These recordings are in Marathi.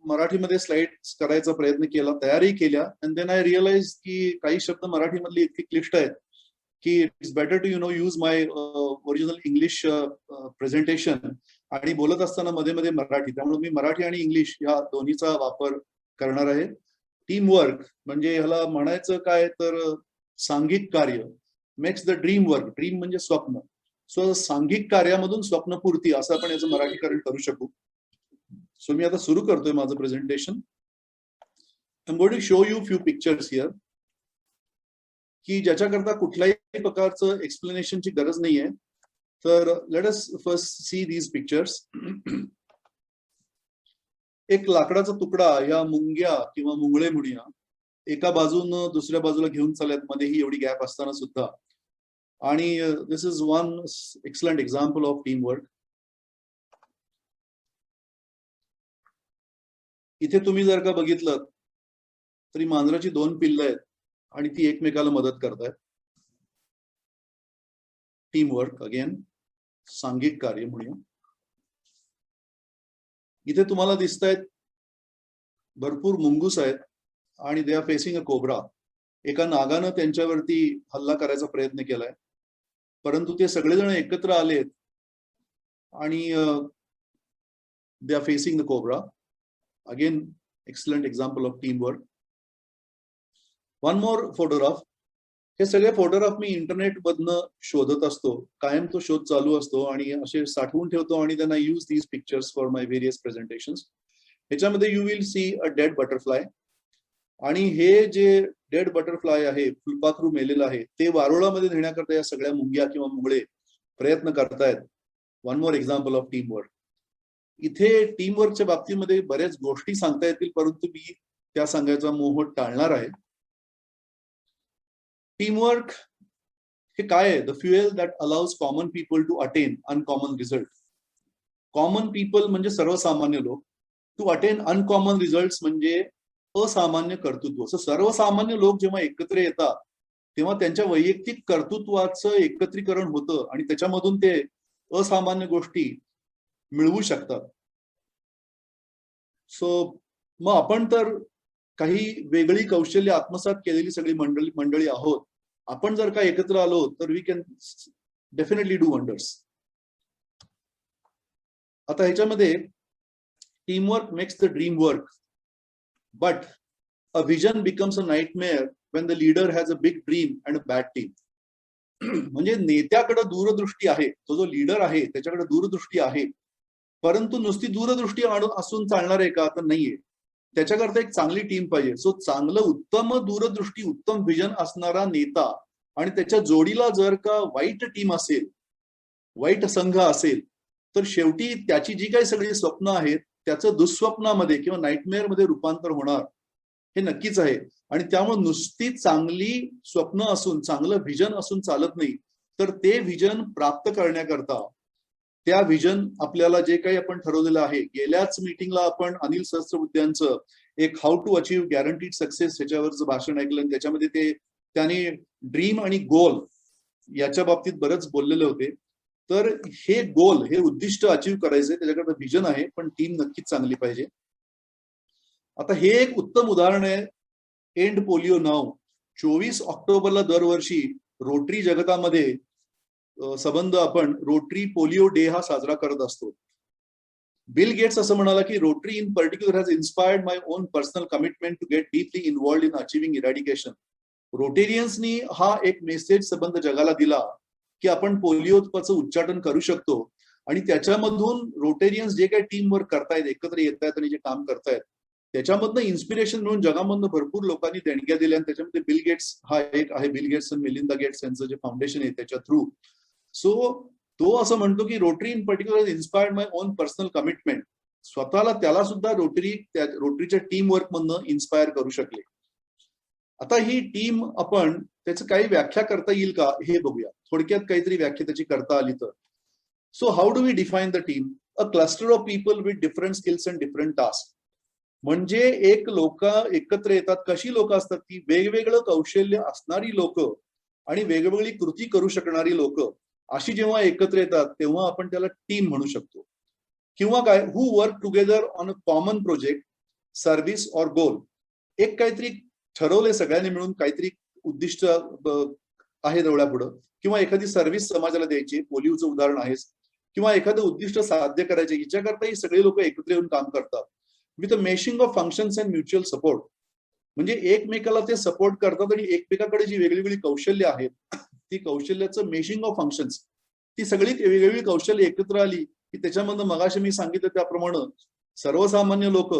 मराठीमध्ये स्लाइड्स करायचा प्रयत्न केला, तयारी केल्या. अँड देन आय रिअलाइज की काही शब्द मराठीमधले इतके क्लिष्ट आहेत की it's better to use my original English presentation आणि बोलत असताना मध्ये मध्ये मराठी. त्यामुळे मी मराठी आणि इंग्लिश या दोन्हीचा वापर करणार आहे. टीम वर्क म्हणजे ह्याला म्हणायचं काय तर सांघिक कार्य makes the dream work. Dream म्हणजे स्वप्न. सो सांघिक कार्यामधून स्वप्नपूर्ती असं आपण याचं मराठीकरण करू शकू. सो मी आता सुरू करतोय माझं presentation. I am going to show you few pictures here की ज्याच्याकरता कुठल्याही प्रकारचं एक्सप्लेनेशनची गरज नाहीये. तर let us first see these pictures. एक लाकडाचा तुकडा या मुंग्या किंवा मुंगळे म्हणूया एका बाजून दुसऱ्या बाजूला घेऊन चालत, मध्येही एवढी गॅप असताना सुद्धा. आणि this is one excellent example of team work. इथे तुम्ही जर का बघितलं तरी मांजराची 2 पिल्लं आहेत आणि ती एकमेकाला मदत करतायत. टीम वर्क अगेन, सांघिक कार्य म्हणूया. इथे तुम्हाला दिसत आहेत भरपूर मुंगूस आहेत आणि they R facing a cobra. एका नागानं त्यांच्यावरती हल्ला करायचा प्रयत्न केलाय, परंतु ते सगळेजण एकत्र आलेत आणि they R facing the cobra. Again excellent example of team work. One more photograph. हे सगळे फोटोग्राफ मी इंटरनेट मधनं शोधत असतो, कायम तो शोध चालू असतो आणि असे साठवून ठेवतो आणि त्यांना use these pictures for my various presentations. ह्याच्यामध्ये you will see a dead butterfly. आणि हे जे डेड बटरफ्लाय आहे, फुलपाखरू मेलेलं आहे, ते वारुळामध्ये नेण्याकरता या सगळ्या मुंग्या किंवा मुंगळे प्रयत्न करतायत. One more example of team work. इथे टीम वर्कच्या बाबतीमध्ये बऱ्याच गोष्टी सांगता येतील, परंतु मी त्या सांगायचा मोह टाळणार आहे. टीमवर्क हे काय आहे? The fuel that allows common people to attain uncommon result. Common people म्हणजे सर्वसामान्य लोक. टू अटेन अनकॉमन रिझल्ट म्हणजे असामान्य कर्तृत्व. सर्वसामान्य लोक जेव्हा एकत्र येतात तेव्हा त्यांच्या वैयक्तिक कर्तृत्वाचं एकत्रीकरण होतं आणि त्याच्यामधून ते असामान्य गोष्टी मिळवू शकतात. सो मग आपण तर काही वेगळी कौशल्य आत्मसात केलेली सगळी मंडळी आहोत. आपण जर का एकत्र आलो तर we can definitely do wonders. आता ह्याच्यामध्ये teamwork makes the dream work, but a vision becomes a nightmare when the leader has a big dream and a bad team. म्हणजे नेत्याकडे दूरदृष्टी आहे, तो जो लीडर आहे त्याच्याकडे दूरदृष्टी आहे, परंतु नुसती दूरदृष्टी असून चालणार आहे का? तर नाहीये. त्याच्याकरता एक चांगली टीम पाहिजे. सो चांगलं उत्तम दूरदृष्टी, उत्तम विजन असणारा नेता आणि त्याच्या जोडीला जर का वाईट टीम असेल, वाईट संघ असेल, तर शेवटी त्याची जी काही सगळी स्वप्न आहेत त्याचं दुःस्वप्नामध्ये किंवा नाईटमेअर मध्ये रूपांतर होणार हे नक्कीच आहे. आणि त्यामुळे नुसती चांगली स्वप्न असून, चांगलं विजन असून चालत नाही. तर ते विजन प्राप्त करण्याकरता त्या विजन आपल्याला जे काही आपण ठरवलेलं आहे, गेल्याच मीटिंगला आपण अनिल सहस्त्रबुद्धेंचं एक how to achieve guaranteed success ह्याच्यावरचं भाषण ऐकलं. त्याच्यामध्ये त्याने ड्रीम आणि गोल याच्या बाबतीत बरंच बोललेले होते. तर हे गोल, हे उद्दिष्ट अचीव्ह करायचंय, त्याच्याकडे विजन आहे, पण टीम नक्कीच चांगली पाहिजे. आता हे एक उत्तम उदाहरण आहे एंड पोलिओ नाव. 24 ऑक्टोबरला दरवर्षी रोटरी जगतामध्ये संबंध आपण रोटरी पोलिओ डे हा साजरा करत असतो. बिल गेट्स असं म्हणाला की Rotary in particular has inspired my own personal commitment to get deeply involved in achieving eradication. रोटेरियन्सनी हा एक मेसेज संबंध जगाला दिला की आपण पोलिओचं उच्चाटन करू शकतो. आणि त्याच्यामधून रोटेरियन्स जे काही टीम वर्क करतायत, एकत्र येत आहेत आणि जे काम करतायत, त्याच्यामधनं इन्स्पिरेशन मिळून जगामधनं भरपूर लोकांनी देणग्या दिल्या. आणि त्याच्यामध्ये बिल गेट्स हा एक आहे. बिल गेट्स आणि मेलिंदा गेट्स यांचं जे फाउंडेशन आहे त्याच्या थ्रू. सो तो असं म्हणतो की Rotary in particular inspired my own personal commitment. स्वतःला त्याला सुद्धा रोटरीच्या टीम वर्क मधनं इन्स्पायर करू शकले. आता ही टीम आपण त्याचं काही व्याख्या करता येईल का हे बघूया. थोडक्यात काहीतरी व्याख्या त्याची करता आली तर. So how do we define the team? A cluster of people with different skills and different task. म्हणजे एक लोक एकत्र येतात. कशी लोक असतात? ती वेगवेगळं कौशल्य असणारी लोक आणि वेगवेगळी कृती करू शकणारी लोक अशी जेव्हा एकत्र येतात तेव्हा आपण त्याला टीम म्हणू शकतो. किंवा काय, हू work together on a common project service और गोल. एक काहीतरी ठरवले सगळ्यांनी मिळून, काहीतरी उद्दिष्ट आहे डोळ्यापुढं, किंवा एखादी सर्व्हिस समाजाला द्यायची, पोलिओचं उदाहरण आहेच, किंवा एखादं उद्दिष्ट साध्य करायचे, हिच्याकरता ही सगळे लोक एकत्र येऊन काम करतात with a meshing of functions and mutual support. म्हणजे एकमेकाला ते सपोर्ट करतात आणि एकमेकाकडे जी वेगळी कौशल्य आहेत ती कौशल्याचं मेशिंग ऑफ फंक्शन्स, ती सगळी वेगवेगळी कौशल्य एकत्र आली की त्याच्यामधनं मगाशी मी सांगितलं त्याप्रमाणे सर्वसामान्य लोक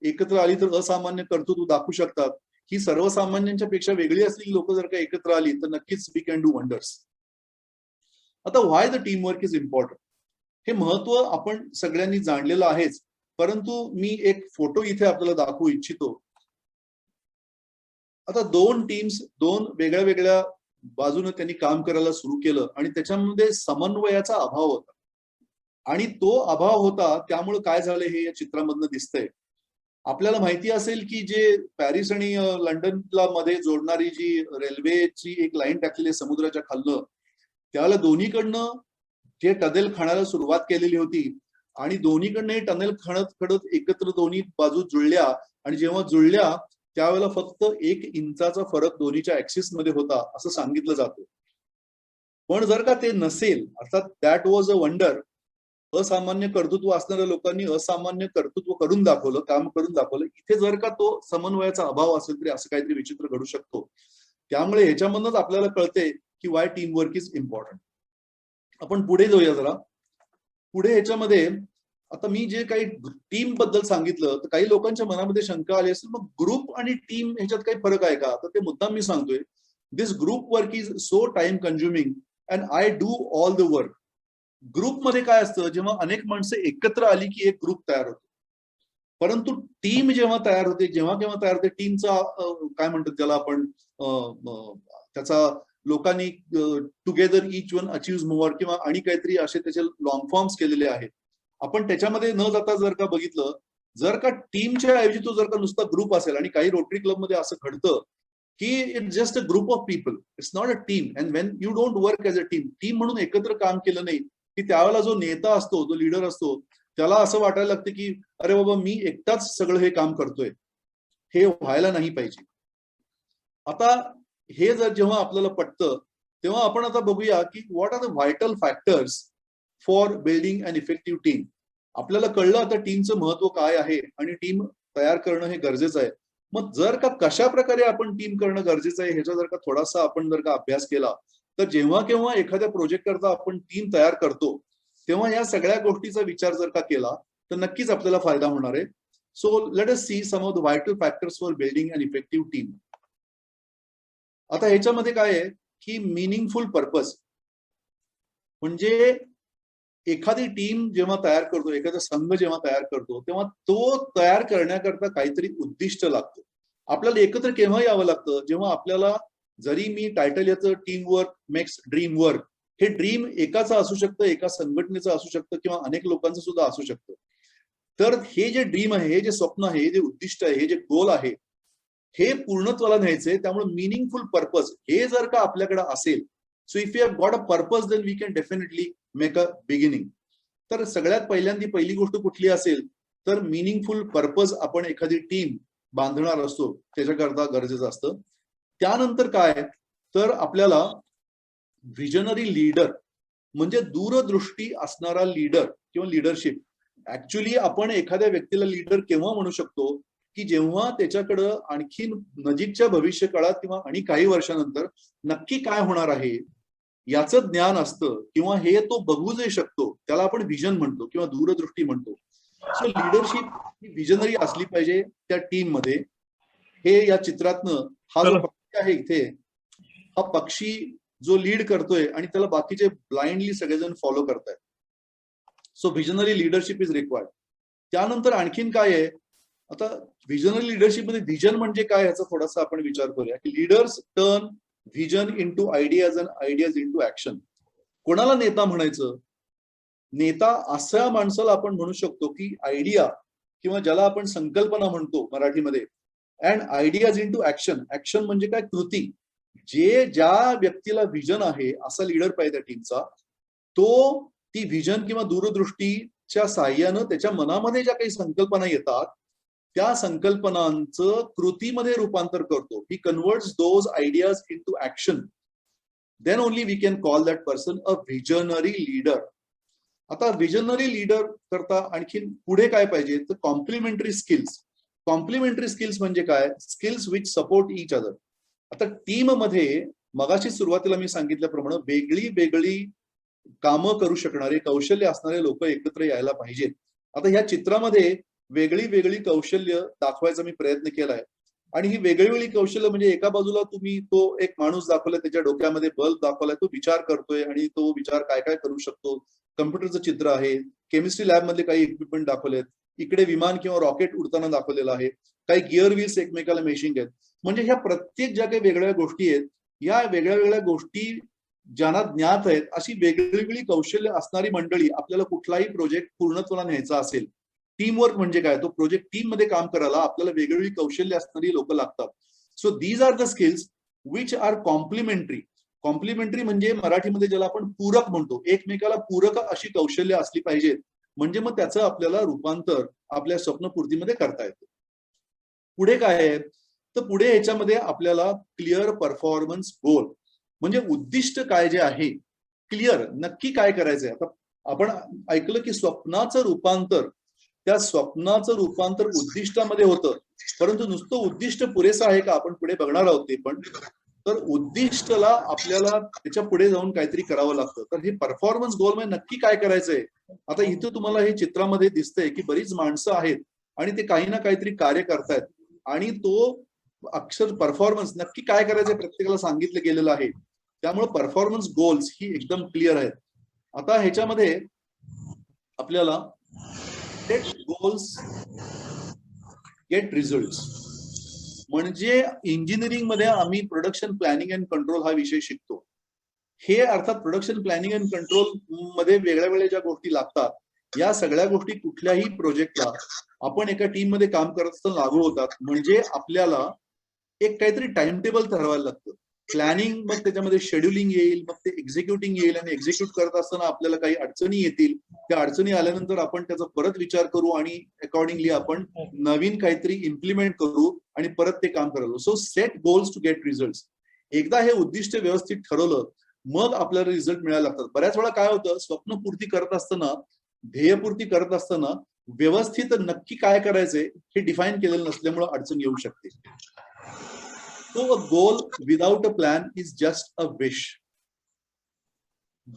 एकत्र आली तर असामान्य कर्तृत्व दाखवू शकतात. ही सर्वसामान्यांच्या पेक्षा वेगळी असलेली लोक जर का एकत्र आली तर नक्कीच वी कॅन डू वंडर्स. आता why the team work is important, हे महत्व आपण सगळ्यांनी जाणलेलं आहेच, परंतु मी एक फोटो इथे आपल्याला दाखवू इच्छितो. आता दोन टीम्स, दोन वेगळ्या वेगळ्या बाजूने त्यांनी काम करायला सुरू केलं आणि त्याच्यामध्ये समन्वयाचा अभाव होता, आणि तो अभाव होता त्यामुळे काय झालं हे या चित्रामधनं दिसतंय. आपल्याला माहिती असेल की जे पॅरिस आणि लंडनला मध्ये जोडणारी जी रेल्वेची एक लाईन टाकलेली समुद्राच्या खालनं, त्याला दोन्हीकडनं जे टनेल खणायला सुरुवात केलेली होती आणि दोन्हीकडनं टनेल खणत एकत्र दोन्ही बाजू जुळल्या, आणि जेव्हा जुळल्या त्यावेळेला फक्त 1 इंचाचा फरक दोन्हीच्या ऍक्सिस मध्ये होता असं सांगितलं जातं. पण जर का ते नसेल, अर्थात दॅट वॉज अ वंडर, असामान्य कर्तृत्व असणाऱ्या लोकांनी असामान्य कर्तृत्व करून दाखवलं, काम करून दाखवलं. इथे जर का तो समन्वयाचा अभाव असेल तरी असं काहीतरी विचित्र घडू शकतो. त्यामुळे ह्याच्यामधूनच आपल्याला कळते की Y team work is important. आपण पुढे जाऊया जरा. पुढे ह्याच्यामध्ये आता मी जे काही टीम बद्दल सांगितलं तर काही लोकांच्या मनामध्ये शंका आली असेल, मग ग्रुप आणि टीम ह्याच्यात काही फरक आहे का? तर ते मुद्दाम मी सांगतोय, this group work is so time consuming and I do all the work. ग्रुपमध्ये काय असतं, जेव्हा अनेक माणसं एकत्र आली की एक ग्रुप तयार होतो, परंतु टीम जेव्हा तयार होते, जेव्हा केव्हा तयार होते, टीमचा काय म्हणतात त्याला आपण, त्याचा लोकांनी टुगेदर इच वन अचीव्ह मोर किंवा आणि काहीतरी असे त्याचे लॉंग फॉर्म्स केलेले आहेत. आपण त्याच्यामध्ये न जाता जर का बघितलं, जर का टीमच्या ऐवजी तो जर का नुसता ग्रुप असेल, आणि काही रोटरी क्लबमध्ये असं घडतं की it's just a group of people, it's not a team, and Wien you don't work as a team म्हणून एकत्र काम केलं नाही की त्यावेळेला जो नेता असतो, जो लीडर असतो, त्याला असं वाटायला लागतं की अरे बाबा मी एकटाच सगळं हे काम करतोय. हे व्हायला नाही पाहिजे. आता हे जर जेव्हा आपल्याला पटतं तेव्हा आपण आता बघूया की what are the vital factors for building an effective team. आपल्याला कळलं आता टीमचं महत्व काय आहे आणि टीम तयार करणं हे गरजेचं आहे. मग जर का कशा प्रकारे आपण टीम करणं गरजेचं आहे ह्याचा जर का थोडासा आपण जर का अभ्यास केला, तर जेव्हा केव्हा एखाद्या प्रोजेक्ट करता आपण टीम तयार करतो तेव्हा या सगळ्या गोष्टीचा विचार जर का केला तर नक्कीच आपल्याला फायदा होणार आहे. So let us see some of the vital factors for building an effective team. आता ह्याच्यामध्ये काय आहे की मिनिंगफुल पर्पज, म्हणजे एखादी टीम जेव्हा तयार करतो, एखादा संघ जेव्हा तयार करतो तेव्हा तो तयार करण्याकरता काहीतरी उद्दिष्ट लागतं. आपल्याला एकत्र केव्हा यावं लागतं, जेव्हा आपल्याला, जरी मी टायटल याचं team work makes dream work, हे ड्रीम एकाचं असू शकतं, एका संघटनेचं असू शकतं किंवा अनेक लोकांचं सुद्धा असू शकतं. तर हे जे ड्रीम आहे, हे जे स्वप्न आहे, हे जे उद्दिष्ट आहे, हे जे गोल आहे, हे पूर्णत्वाला न्यायचंय. त्यामुळे मिनिंगफुल पर्पज हे जर का आपल्याकडे असेल, so if you have got a purpose then we can definitely make a beginning. तर सगळ्यात पहिली गोष्ट कुठली असेल तर मिनिंगफुल पर्पज आपण एखादी टीम बांधणार असतो त्याच्याकरता गरजेचं असतं. त्यानंतर काय तर आपल्याला व्हिजनरी लीडर, म्हणजे दूरदृष्टी असणारा लीडर किंवा लीडरशिप. ऍक्च्युली आपण एखाद्या व्यक्तीला लीडर केव्हा म्हणू शकतो की जेव्हा त्याच्याकडं आणखी नजीकच्या भविष्य काळात किंवा आणि काही वर्षानंतर नक्की काय होणार आहे याचं ज्ञान असतं, किंवा हे तो बघू जे शकतो, त्याला आपण व्हिजन म्हणतो किंवा दूरदृष्टी म्हणतो. सो लीडरशिप ही व्हिजनरी असली पाहिजे त्या टीम मध्ये. हे या चित्रातनं हा जो पक्षी आहे इथे, हा पक्षी जो लीड करतोय आणि त्याला बाकीचे ब्लाइंडली सगळेजण फॉलो करतायत. So visionary leadership is required. त्यानंतर आणखीन काय आहे, आता व्हिजनरी लीडरशिप मध्ये व्हिजन म्हणजे काय याचा थोडासा आपण विचार करूया की leaders turn vision into ideas and ideas into action. कोणाला नेता म्हणायचं? नेता अशा माणसाला आपण म्हणू शकतो की आयडिया किंवा ज्याला आपण संकल्पना म्हणतो मराठीमध्ये, and ideas into action. Action म्हणजे काय? कृती. ज्या व्यक्तीला व्हिजन आहे असा लीडर पाहिजे त्या टीमचा, तो ती व्हिजन किंवा दूरदृष्टीच्या साह्यानं त्याच्या मनामध्ये ज्या काही संकल्पना येतात त्या संकल्पनांचं कृतीमध्ये रूपांतर करतो. He converts those ideas into action. Then only we can call that person a visionary leader. आता व्हिजनरी लीडर करता आणखी पुढे काय पाहिजे तर कॉम्प्लिमेंटरी स्किल्स. कॉम्प्लिमेंटरी स्किल्स म्हणजे काय? Skills which support each other. आता टीम मध्ये मगाशी सुरुवातीला मी सांगितल्याप्रमाणे वेगळी वेगळी कामं करू शकणारे कौशल्य असणारे लोक एकत्र यायला पाहिजेत. आता ह्या चित्रामध्ये वेगळी वेगळी कौशल्य दाखवायचा मी प्रयत्न केलाय. आणि ही वेगळी कौशल्य म्हणजे एका बाजूला तुम्ही तो एक माणूस दाखवलाय, त्याच्या डोक्यामध्ये बल्ब दाखवलाय, तो विचार करतोय आणि तो विचार काय काय करू शकतो. कम्प्युटरचं चित्र आहे, केमिस्ट्री लॅब मधले काही इक्विपमेंट दाखवलेत, इकडे विमान किंवा रॉकेट उडताना दाखवलेलं आहे, काही गिअर व्हील्स एकमेकाला मेशिंग आहेत. म्हणजे ह्या प्रत्येक ज्या काही वेगळ्या गोष्टी आहेत, या वेगळ्या वेगळ्या गोष्टी ज्यांना ज्ञात आहेत अशी वेगळी कौशल्य असणारी मंडळी आपल्याला कुठलाही प्रोजेक्ट पूर्णत्वाला न्यायचा असेल. टीमवर्क म्हणजे काय? तो प्रोजेक्ट टीम मध्ये काम करायला आपल्याला वेगवेगळी कौशल्य असणारी लोक लागतात. So these are the skills which are complementary. Complementary म्हणजे मराठीमध्ये ज्याला आपण पूरक म्हणतो, एकमेकाला पूरक अशी कौशल्य असली पाहिजेत, म्हणजे मग त्याचं आपल्याला रूपांतर आपल्या स्वप्नपूर्तीमध्ये करता येतं. पुढे काय आहे तर पुढे ह्याच्यामध्ये आपल्याला क्लिअर परफॉर्मन्स गोल म्हणजे उद्दिष्ट काय जे आहे, क्लिअर नक्की काय करायचंय. आता आपण ऐकलं की स्वप्नाचं रूपांतर, त्या स्वप्नाचं रूपांतर उद्दिष्टामध्ये होतं, परंतु नुसतं उद्दिष्ट पुरेसं आहे का आपण पुढे बघणार आहोत ते पण. तर उद्दिष्टला आपल्याला त्याच्या पुढे जाऊन काहीतरी करावं लागतं. तर हे परफॉर्मन्स गोल मध्ये नक्की काय करायचंय. आता इथं तुम्हाला हे चित्रामध्ये दिसतंय की बरीच माणसं आहेत आणि ते काही ना काहीतरी कार्य करतायत आणि तो अक्षर परफॉर्मन्स नक्की काय करायचंय प्रत्येकाला सांगितलं गेलेलं आहे. त्यामुळे परफॉर्मन्स गोल्स ही एकदम क्लिअर आहेत. आता ह्याच्यामध्ये आपल्याला सेट गोल्स गेट रिझल्ट्स म्हणजे इंजिनिअरिंग मध्ये आम्ही प्रोडक्शन प्लॅनिंग अँड कंट्रोल हा विषय शिकतो. हे अर्थात प्रोडक्शन प्लॅनिंग अँड कंट्रोल मध्ये वेगळ्या वेगळ्या ज्या गोष्टी लागतात, या सगळ्या गोष्टी कुठल्याही प्रोजेक्टला आपण एका टीम मध्ये काम करत असताना लागू होतात. म्हणजे आपल्याला एक काहीतरी टाइम टेबल ठरवायला लागतं. प्लॅनिंग, मग त्याच्यामध्ये शेड्युलिंग येईल, मग ते एक्झिक्युटिंग येईल आणि एक्झिक्यूट करत असताना आपल्याला काही अडचणी येतील. त्या अडचणी आल्यानंतर आपण त्याचा परत विचार करू आणि अकॉर्डिंगली आपण नवीन काहीतरी इम्प्लिमेंट करू आणि परत ते काम करायला. So set goals to get result. एकदा हे उद्दिष्ट व्यवस्थित ठरवलं मग आपल्याला रिझल्ट मिळायला लागतात. बऱ्याच वेळा काय होतं, स्वप्नपूर्ती करत असताना, ध्येयपूर्ती करत असताना व्यवस्थित नक्की काय करायचंय हे डिफाईन केलेलं नसल्यामुळे अडचण येऊ शकते. So a goal without a plan is just a wish.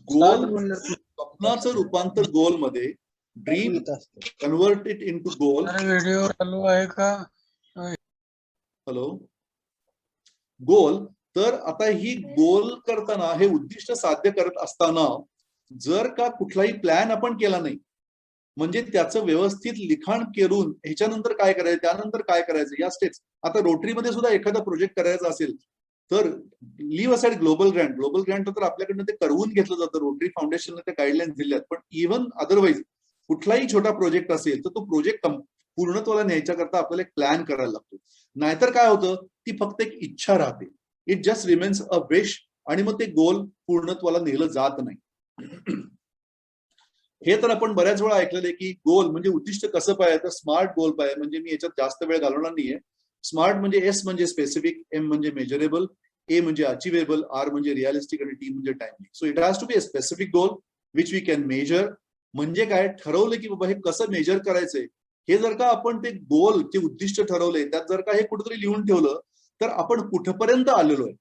गोल स्वप्नाचं रूपांतर गोल मध्ये, dream convert it into goal. Video चालू आहे का? हॅलो. गोल. तर आता ही गोल करताना, हे उद्दिष्ट साध्य करत असताना जर का कुठलाही प्लॅन आपण केला नाही, म्हणजे त्याचं व्यवस्थित लिखाण करून ह्याच्यानंतर काय करायचं, त्यानंतर काय करायचं, या स्टेप्स. आता रोटरीमध्ये सुद्धा एखादा प्रोजेक्ट करायचा असेल तर leave aside global grant. Global grant तर आपल्याकडनं ते करवून घेतलं जातं, रोटरी फाउंडेशनने त्या गाईडलाईन्स दिल्यात. पण इव्हन अदरवाईज कुठलाही छोटा प्रोजेक्ट असेल तर तो प्रोजेक्ट पूर्णत्वाला न्यायच्या करता आपल्याला एक प्लॅन करायला लागतो. नाहीतर काय होतं, ती फक्त एक इच्छा राहते. It just remains a wish आणि मग ते गोल पूर्णत्वाला नेलं जात नाही. हे तर आपण बऱ्याच वेळा ऐकलेलं आहे की गोल म्हणजे उद्दिष्ट कसं पाहिजे तर स्मार्ट गोल पाहिजे. म्हणजे मी याच्यात जास्त वेळ घालवणार नाहीये. स्मार्ट म्हणजे एस म्हणजे स्पेसिफिक, एम म्हणजे मेजरेबल, ए म्हणजे अचिवेबल, आर म्हणजे रिअलिस्टिक आणि टी म्हणजे timely. So it has to be a specific goal which we can measure. म्हणजे काय, ठरवलं की बाबा हे कसं मेजर करायचंय. हे जर का आपण ते गोल, ते उद्दिष्ट ठरवलंय, त्यात जर का हे कुठेतरी लिहून ठेवलं तर आपण कुठपर्यंत आलेलो आहे.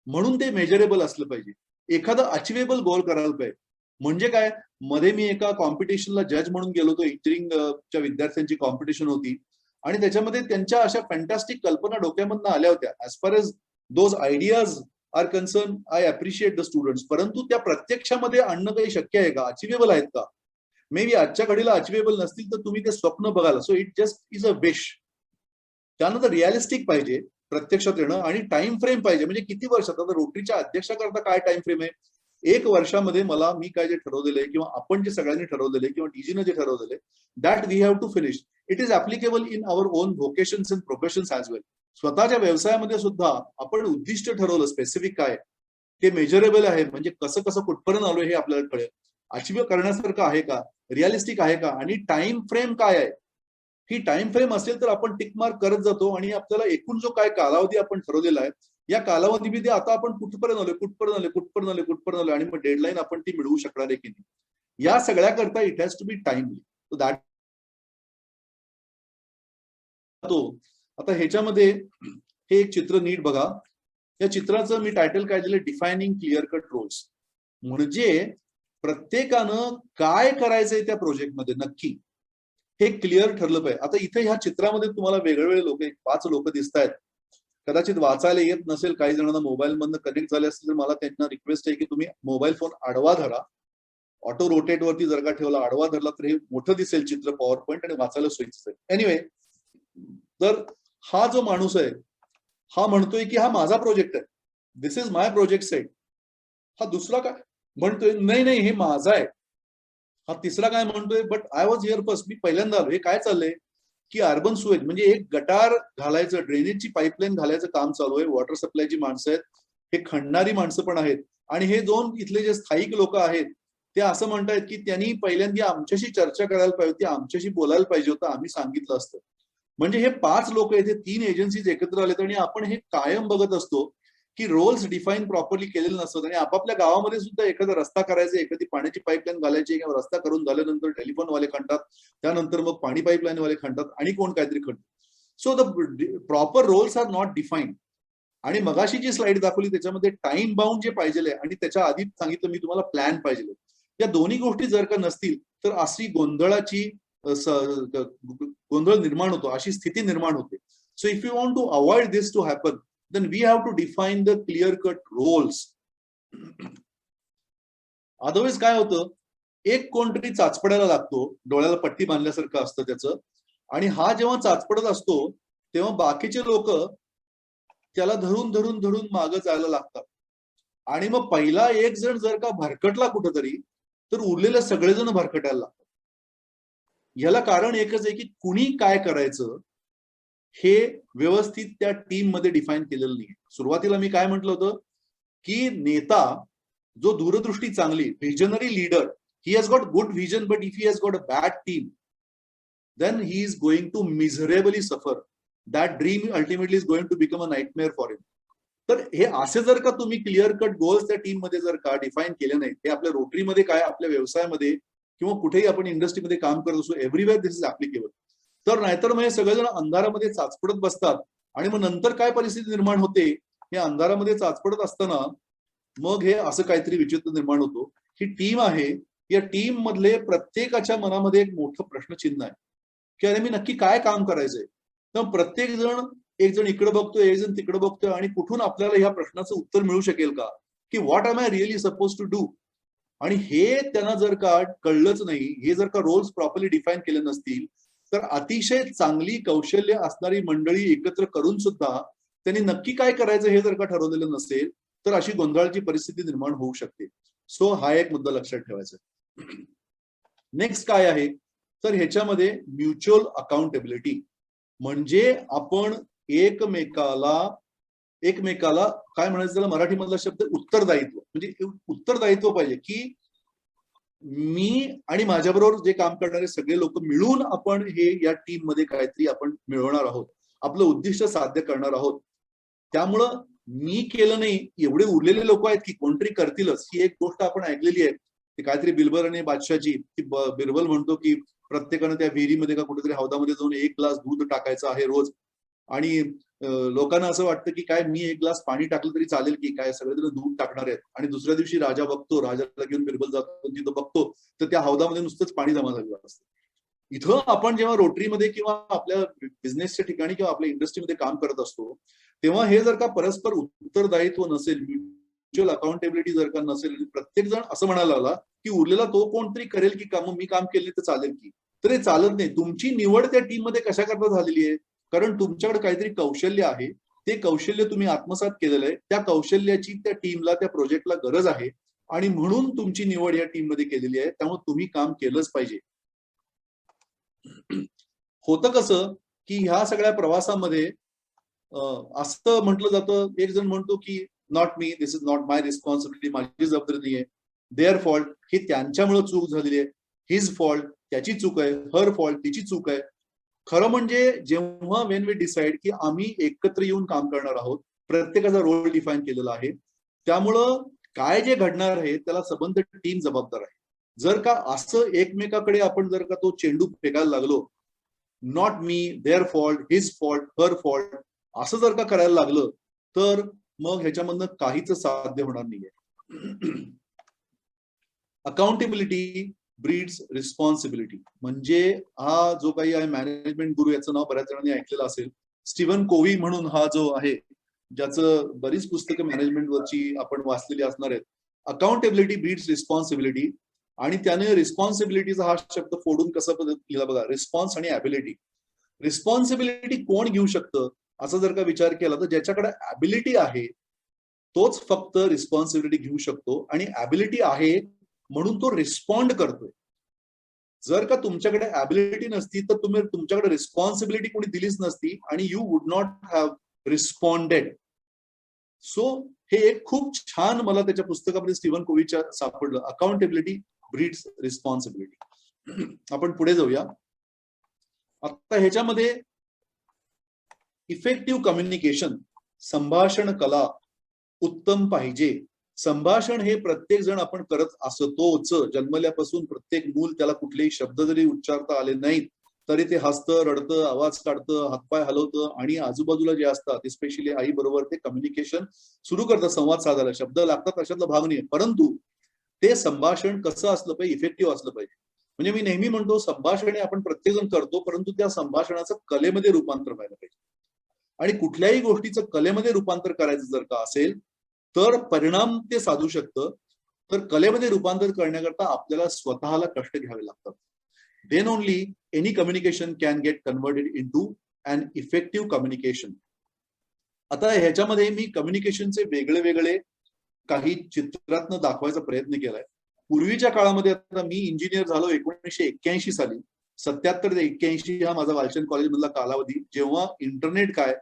म्हणून ते मेजरेबल असलं पाहिजे. एखादं अचिवेबल गोल करायला पाहिजे. म्हणजे काय, मध्ये मी एका कॉम्पिटिशनला जज म्हणून गेलो होतो. इंजिनिअरिंगच्या विद्यार्थ्यांची कॉम्पिटिशन होती आणि त्याच्यामध्ये त्यांच्या अशा फॅन्टॅस्टिक कल्पना डोक्यामधनं आल्या होत्या. As far as those ideas are concern, I appreciate the students. परंतु त्या प्रत्यक्षामध्ये आणणं काही शक्य आहे का, अचिवेबल आहेत का? मे बी आजच्या घडीला अचिवेबल नसतील तर तुम्ही ते स्वप्न बघाल. So it just is a wish. त्यानंतर रिअलिस्टिक पाहिजे प्रत्यक्षात येणं आणि टाइम फ्रेम पाहिजे. म्हणजे किती वर्षात, आता रोटरीच्या अध्यक्षाकरता काय टाइम फ्रेम आहे, 1 वर्षामध्ये मला मी काय जे ठरवलेलं आहे किंवा आपण जे सगळ्यांनी ठरवलेलं आहे किंवा डीजीनं जे ठरवलेलं आहे, that we have to finish. It is applicable in our own vocations and professions as well. स्वतःच्या व्यवसायामध्ये सुद्धा आपण उद्दिष्ट ठरवलं स्पेसिफिक काय, ते मेजरेबल आहे, म्हणजे कसं कसं कुठपर्यंत आलोय हे आपल्याला कळेल. अचिव्ह करण्यासारखं आहे का, रिअलिस्टिक आहे का आणि टाइम फ्रेम काय आहे. ही टाइम फ्रेम असेल तर आपण टिक मार्क करत जातो आणि आपल्याला एकूण जो काय कालावधी आपण ठरवलेला आहे या कालावधीमध्ये आता आपण कुठपर्यंत आलोय आणि मग डेडलाईन आपण ती मिळवू शकणार आहे की नाही, या सगळ्या करता it has to be timely. So that आता ह्याच्यामध्ये हे एक चित्र नीट बघा. या चित्राचं मी टायटल काय दिलं, डिफायनिंग क्लिअर कट रोल्स. म्हणजे प्रत्येकानं काय करायचंय त्या प्रोजेक्टमध्ये नक्की हे क्लिअर ठरलं पाहिजे. आता इथे ह्या चित्रामध्ये तुम्हाला वेगवेगळे लोक 5 लोक दिसत आहेत. कदाचित वाचायला येत नसेल, काही जणांना मोबाईल मधनं कनेक्ट झाले असतील तर मला त्यांना रिक्वेस्ट आहे की तुम्ही मोबाईल फोन आडवा धरा, ऑटो रोटेट वरती जर का ठेवला आडवा धरला तर हे मोठं दिसेल चित्र पॉवर पॉईंट आणि वाचायला सोयीचं आहे. एनिवे, तर हा जो माणूस आहे हा म्हणतोय की हा माझा प्रोजेक्ट आहे, दिस इज माय प्रोजेक्ट सेट. हा दुसरा काय म्हणतोय, नाही नाही हे माझा आहे. हा तिसरा काय म्हणतोय, but I was here first, मी पहिल्यांदा आलो. हे काय चाललंय की अर्बन सुएज म्हणजे एक गटार घालायचं, ड्रेनेजची पाईपलाईन घालायचं काम चालू आहे. वॉटर सप्लायची माणसं आहेत, हे खणणारी माणसं पण आहेत. आणि हे 2 इथले जे स्थायिक लोक आहेत ते असं म्हणतायत की त्यांनी पहिल्यांदा आमच्याशी चर्चा करायला पाहिजे होती, आमच्याशी बोलायला पाहिजे होतं, आम्ही सांगितलं असतं. म्हणजे हे 5 लोक आहेत, हे 3 एजन्सीज एकत्र आलेत आणि आपण हे कायम बघत असतो की रोल्स डिफाईन प्रॉपरली केलेले नसतात. आणि आपापल्या गावामध्ये सुद्धा एखादा रस्ता करायचा, एखादी पाण्याची पाईपलाईन घालायची, किंवा रस्ता करून झाल्यानंतर टेलिफोनवाले खणतात, त्यानंतर मग पाणी पाईपलाईन वाले खणतात आणि कोण काहीतरी खणतात. So the proper roles are not defined. आणि मगाशी जी स्लाइड दाखवली त्याच्यामध्ये टाइम बाउंड जे पाहिजे आणि त्याच्या आधी सांगितलं मी तुम्हाला प्लॅन पाहिजे. या दोन्ही गोष्टी जर का नसतील तर अशी गोंधळ निर्माण होतो, अशी स्थिती निर्माण होते. So if you want to avoid this to happen then we have to define the clear cut roles. Otherwise काय होतं, एक कोणतरी चाचपडायला लागतो, डोळ्याला पट्टी बांधल्यासारखं असतं त्याचं, आणि हा जेव्हा चाचपडत असतो तेव्हा बाकीचे लोक त्याला धरून धरून धरून मागं जायला लागतात. आणि मग पहिला एक जण जर का भरकटला कुठंतरी तर उरलेले सगळेजण भरकटायला लागतात. याला कारण एकच आहे की कुणी काय करायचं हे व्यवस्थित त्या टीम मध्ये डिफाईन केलेलं नाही. सुरुवातीला मी काय म्हटलं होतं की नेता जो दूरदृष्टी चांगली, visionary leader, he has got good vision, but if he has got a bad team then he is going to miserably suffer. That dream ultimately is going to become a nightmare for him. तर हे असे जर का तुम्ही क्लिअर कट गोल्स त्या टीम मध्ये जर का डिफाईन केले नाहीत, हे आपल्या रोटरीमध्ये काय, आपल्या व्यवसायामध्ये किंवा कुठेही आपण इंडस्ट्रीमध्ये काम करत असो, एव्हरीवेअर दिस इज ऍप्लिकेबल. तर नाहीतर मग हे सगळेजण अंधारामध्ये चाचपडत बसतात आणि मग नंतर काय परिस्थिती निर्माण होते, हे अंधारामध्ये चाचपडत असताना मग हे असं काहीतरी विचित्र निर्माण होतो. ही टीम आहे, या टीम मधले प्रत्येकाच्या मनामध्ये एक मोठं प्रश्नचिन्ह आहे की अरे मी नक्की काय काम करायचंय. तर प्रत्येक जण, एक जण इकडे बघतोय, एक जण तिकडे बघतोय, आणि कुठून आपल्याला ह्या प्रश्नाचं उत्तर मिळू शकेल का की what am I really suppose to do. आणि हे त्यांना जर का कळलंच नाही, हे जर का रोल्स प्रॉपरली डिफाईन केले नसतील तर अतिशय चांगली कौशल्य असणारी मंडळी एकत्र करून सुद्धा त्यांनी नक्की काय करायचं हे जर का ठरवलेलं नसेल तर अशी गोंधळाची परिस्थिती निर्माण होऊ शकते. सो हा एक मुद्दा लक्षात ठेवायचा. नेक्स्ट काय आहे तर ह्याच्यामध्ये म्युच्युअल अकाउंटेबिलिटी. म्हणजे आपण एकमेकाला काय म्हणायचं त्याला मराठीमधला शब्द उत्तरदायित्व, म्हणजे उत्तरदायित्व पाहिजे की मी आणि माझ्याबरोबर जे काम करणारे सगळे लोक मिळून आपण हे या टीम मध्ये काहीतरी आपण मिळवणार आहोत, आपलं उद्दिष्ट साध्य करणार आहोत. त्यामुळं मी केलं नाही, एवढे उरलेले लोक आहेत की कोणतरी करतीलच, ही एक गोष्ट आपण ऐकलेली आहे. ती काहीतरी बिरबल आणि बादशाहची, ती बिरबल म्हणतो की प्रत्येकानं त्या विहिरीमध्ये का कुठेतरी हौदामध्ये जाऊन 1 ग्लास दूध टाकायचं आहे रोज. आणि लोकांना असं वाटतं की काय मी 1 ग्लास पाणी टाकलं तरी चालेल की काय, सगळेजण दूध टाकणार आहेत. आणि दुसऱ्या दिवशी राजा बघतो, राजाला घेऊन बिरबल जातो, तिथं बघतो तर त्या हौदामध्ये नुसतंच पाणी जमा झालेलं असतं. इथं आपण जेव्हा रोटरीमध्ये किंवा आपल्या बिझनेसच्या ठिकाणी किंवा आपल्या इंडस्ट्रीमध्ये काम करत असतो तेव्हा हे जर का परस्पर उत्तरदायित्व नसेल, म्युच्युअल अकाउंटेबिलिटी जर का नसेल, प्रत्येक जण असं म्हणायला लागला की उरलेला तो कोणतरी करेल की काम, मी काम केले तर चालेल की, तर हे चालत नाही. तुमची निवड त्या टीम मध्ये कशा करता झालेली आहे, कारण तुमच्याकडे काहीतरी कौशल्य आहे, ते कौशल्य तुम्ही आत्मसात केलेलं आहे, त्या कौशल्याची त्या टीमला, त्या प्रोजेक्टला गरज आहे आणि म्हणून तुमची निवड या टीम मध्ये केलेली आहे. त्यामुळे तुम्ही काम केलंच पाहिजे. होतं कसं की ह्या सगळ्या प्रवासामध्ये असं म्हटलं जातं, एक जण म्हणतो की not me, this is not my responsibility, माझी जबाबदारी नाहीये, देअर फॉल्ट, ही त्यांच्यामुळे चूक झालेली आहे, हिज फॉल्ट, त्याची चूक आहे, हर फॉल्ट, तिची चूक आहे. खरं म्हणजे जेव्हा वेन वी डिसाइड की आम्ही एकत्र येऊन काम करणार आहोत, प्रत्येकाचा रोल डिफाईन केलेला आहे, त्यामुळं काय जे घडणार आहे त्याला संबंध टीम जबाबदार आहे. जर का असं एकमेकाकडे आपण जर का तो चेंडू फेकायला लागलो, not me, their fault, his fault, her fault, असं जर का करायला लागलं तर मग ह्याच्यामधनं काहीच साध्य होणार नाहीये. Accountability breeds responsibility. म्हणजे हा जो काही आहे मॅनेजमेंट गुरु, याचं नाव बऱ्याच जणांनी ऐकलेलं असेल, स्टीव्हन कोव्ही म्हणून हा जो आहे, ज्याचं बरीच पुस्तकं मॅनेजमेंटवरची आपण वाचलेली असणार आहेत. Accountability breeds responsibility. आणि त्याने रिस्पॉन्सिबिलिटीचा हा शब्द फोडून कसं लिहिला बघा, रिस्पॉन्स आणि ॲबिलिटी. रिस्पॉन्सिबिलिटी कोण घेऊ शकतं असं जर का विचार केला तर ज्याच्याकडे ॲबिलिटी आहे तोच फक्त रिस्पॉन्सिबिलिटी घेऊ शकतो, आणि ॲबिलिटी आहे म्हणून तो रिस्पॉन्ड करतोय. जर का तुमच्याकडे ॲबिलिटी नसती तर तुमच्याकडे रिस्पॉन्सिबिलिटी कोणी दिलीच नसती आणि you would not have responded. So हे एक खूप छान मला त्याच्या पुस्तकामध्ये स्टीव्हन कोव्हीच्या सापडलं, अकाउंटेबिलिटी ब्रीड्स रिस्पॉन्सिबिलिटी. आपण पुढे जाऊया. आता ह्याच्यामध्ये इफेक्टिव्ह कम्युनिकेशन, संभाषण कला उत्तम पाहिजे. संभाषण हे प्रत्येक जण आपण करत असतोच. जन्मल्यापासून प्रत्येक मूल, त्याला कुठलेही शब्द जरी उच्चारता आले नाहीत तरी ते हसतं, रडतं, आवाज काढतं, हातपाय हलवतं, आणि आजूबाजूला जे असतात स्पेशली आई बरोबर ते कम्युनिकेशन सुरू करतं, संवाद साधायला. शब्द लागतात अशातला भाग नाही, परंतु ते संभाषण कसं असलं पाहिजे, इफेक्टिव्ह असलं पाहिजे. म्हणजे मी नेहमी म्हणतो, संभाषण आपण प्रत्येक जण करतो, परंतु त्या संभाषणाचं कलेमध्ये रूपांतर व्हायला पाहिजे. आणि कुठल्याही गोष्टीचं कलेमध्ये रूपांतर करायचं जर का असेल तर परिणाम ते साधू शकतं. तर कलेमध्ये रूपांतर करण्याकरता आपल्याला स्वतःला कष्ट घ्यावे लागतात. Then only any communication can get converted into an effective communication. आता ह्याच्यामध्ये मी कम्युनिकेशनचे वेगळे वेगळे काही चित्रातनं दाखवायचा प्रयत्न केलाय. पूर्वीच्या काळामध्ये, आता मी इंजिनियर झालो 1981 साली, 77 ते 81 हा माझा वालचंद कॉलेजमधला कालावधी, जेव्हा इंटरनेट काय,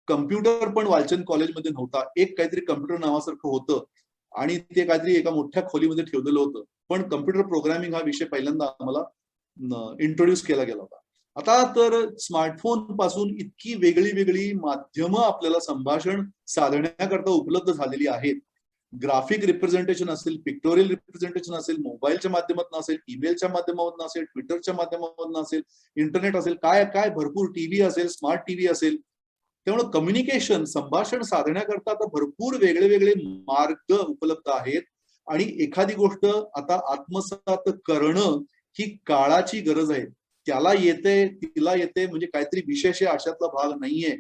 कम्प्युटर पण वालचंद कॉलेजमध्ये नव्हता. एक काहीतरी कम्प्युटर नावासारखं होतं आणि ते काहीतरी एका मोठ्या खोलीमध्ये ठेवलेलं होतं. पण कम्प्युटर प्रोग्रामिंग हा विषय पहिल्यांदा आम्हाला इंट्रोड्यूस केला गेला होता. आता तर स्मार्टफोन पासून इतकी वेगळी वेगळी माध्यमं आपल्याला संभाषण साधण्याकरता उपलब्ध झालेली आहेत. ग्राफिक रिप्रेझेंटेशन असेल, पिक्टोरियल रिप्रेझेंटेशन असेल, मोबाईलच्या माध्यमातून असेल, ईमेलच्या माध्यमातून असेल, ट्विटरच्या माध्यमातून असेल, इंटरनेट असेल, काय काय भरपूर, टीव्ही असेल, स्मार्ट टीव्ही असेल. त्यामुळे कम्युनिकेशन, संभाषण साधण्याकरता आता भरपूर वेगळे वेगळे मार्ग उपलब्ध आहेत. आणि एखादी गोष्ट आता आत्मसात करणं ही काळाची गरज आहे. त्याला येते, तिला येते, म्हणजे काहीतरी विशेष आहे अशातला भाग नाहीये.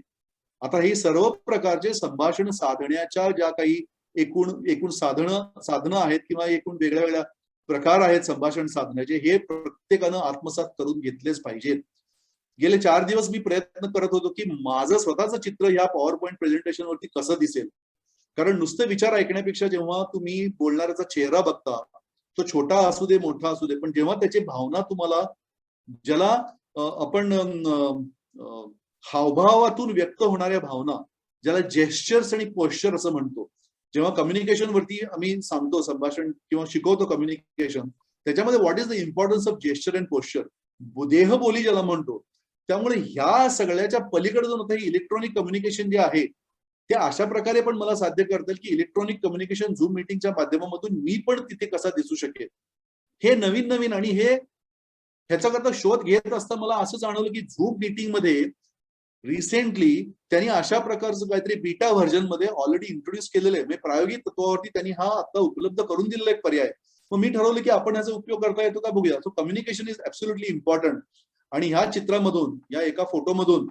आता ही सर्व प्रकारचे संभाषण साधण्याच्या ज्या काही एकूण साधनं आहेत किंवा एकूण वेगळ्या वेगळ्या प्रकार आहेत संभाषण साधण्याचे, हे प्रत्येकानं आत्मसात करून घेतलेच पाहिजेत. गेले 4 दिवस मी प्रयत्न करत होतो की माझं स्वतःचं चित्र या पॉवर पॉइंट प्रेझेंटेशन वरती कसं दिसेल. कारण नुसतं विचार ऐकण्यापेक्षा जेव्हा तुम्ही बोलणाऱ्याचा चेहरा बघता, तो छोटा असू दे, मोठा असू दे, पण जेव्हा त्याची भावना तुम्हाला, ज्याला आपण हावभावातून व्यक्त होणाऱ्या भावना, ज्याला जेस्चर्स आणि पोश्चर असं म्हणतो, जेव्हा कम्युनिकेशन वरती आम्ही सांगतो, संभाषण किंवा शिकवतो कम्युनिकेशन, त्याच्यामध्ये what is the importance of gesture and posture, देहबोली ज्याला म्हणतो. त्यामुळे ह्या सगळ्याच्या पलीकडे जाऊन आता इलेक्ट्रॉनिक कम्युनिकेशन जे आहे ते अशा प्रकारे पण मला साध्य करता येईल की इलेक्ट्रॉनिक कम्युनिकेशन झूम मीटिंगच्या माध्यमातून मी पण तिथे कसा दिसू शकेल, हे नवीन नवीन. आणि हे ह्याच्याकरता शोध घेत असता मला असं जाणवलं की झूम मीटिंग मध्ये रिसेंटली त्यांनी अशा प्रकारचं काहीतरी बीटा व्हर्जन मध्ये ऑलरेडी इंट्रोड्यूस केलेलं आहे. म्हणजे प्रायोगिक तत्वावरती त्यांनी हा आता उपलब्ध करून दिलेला एक पर्याय. मग मी ठरवलं की आपण याचा उपयोग करता येतो का बघूया. So communication is absolutely important. आणि ह्या चित्रामधून, या एका फोटोमधून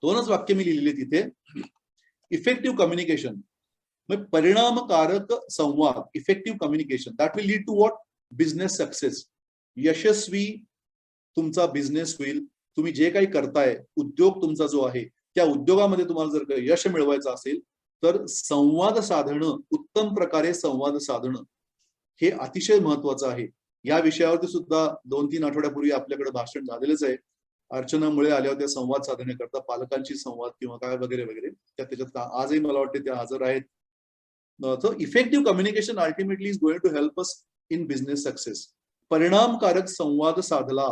2च वाक्य मी लिहिलेली तिथे. इफेक्टिव्ह कम्युनिकेशन, परिणामकारक संवाद, effective communication that will lead to what, business success. यशस्वी तुमचा बिझनेस होईल. तुम्ही जे काही करताय, उद्योग तुमचा जो आहे, त्या उद्योगामध्ये तुम्हाला जर काही यश मिळवायचं असेल तर संवाद साधणं, उत्तम प्रकारे संवाद साधणं हे अतिशय महत्वाचं आहे. या विषयावरती सुद्धा 2-3 आठवड्यापूर्वी आपल्याकडे भाषण झालेलंच आहे. अर्चना मुळे आल्या होत्या संवाद साधण्याकरता, पालकांची संवाद किंवा काय वगैरे वगैरे. त्याच्यात आजही मला वाटते त्या हजर आहेत. So effective communication ultimately is going to help us in business success. परिणामकारक संवाद साधला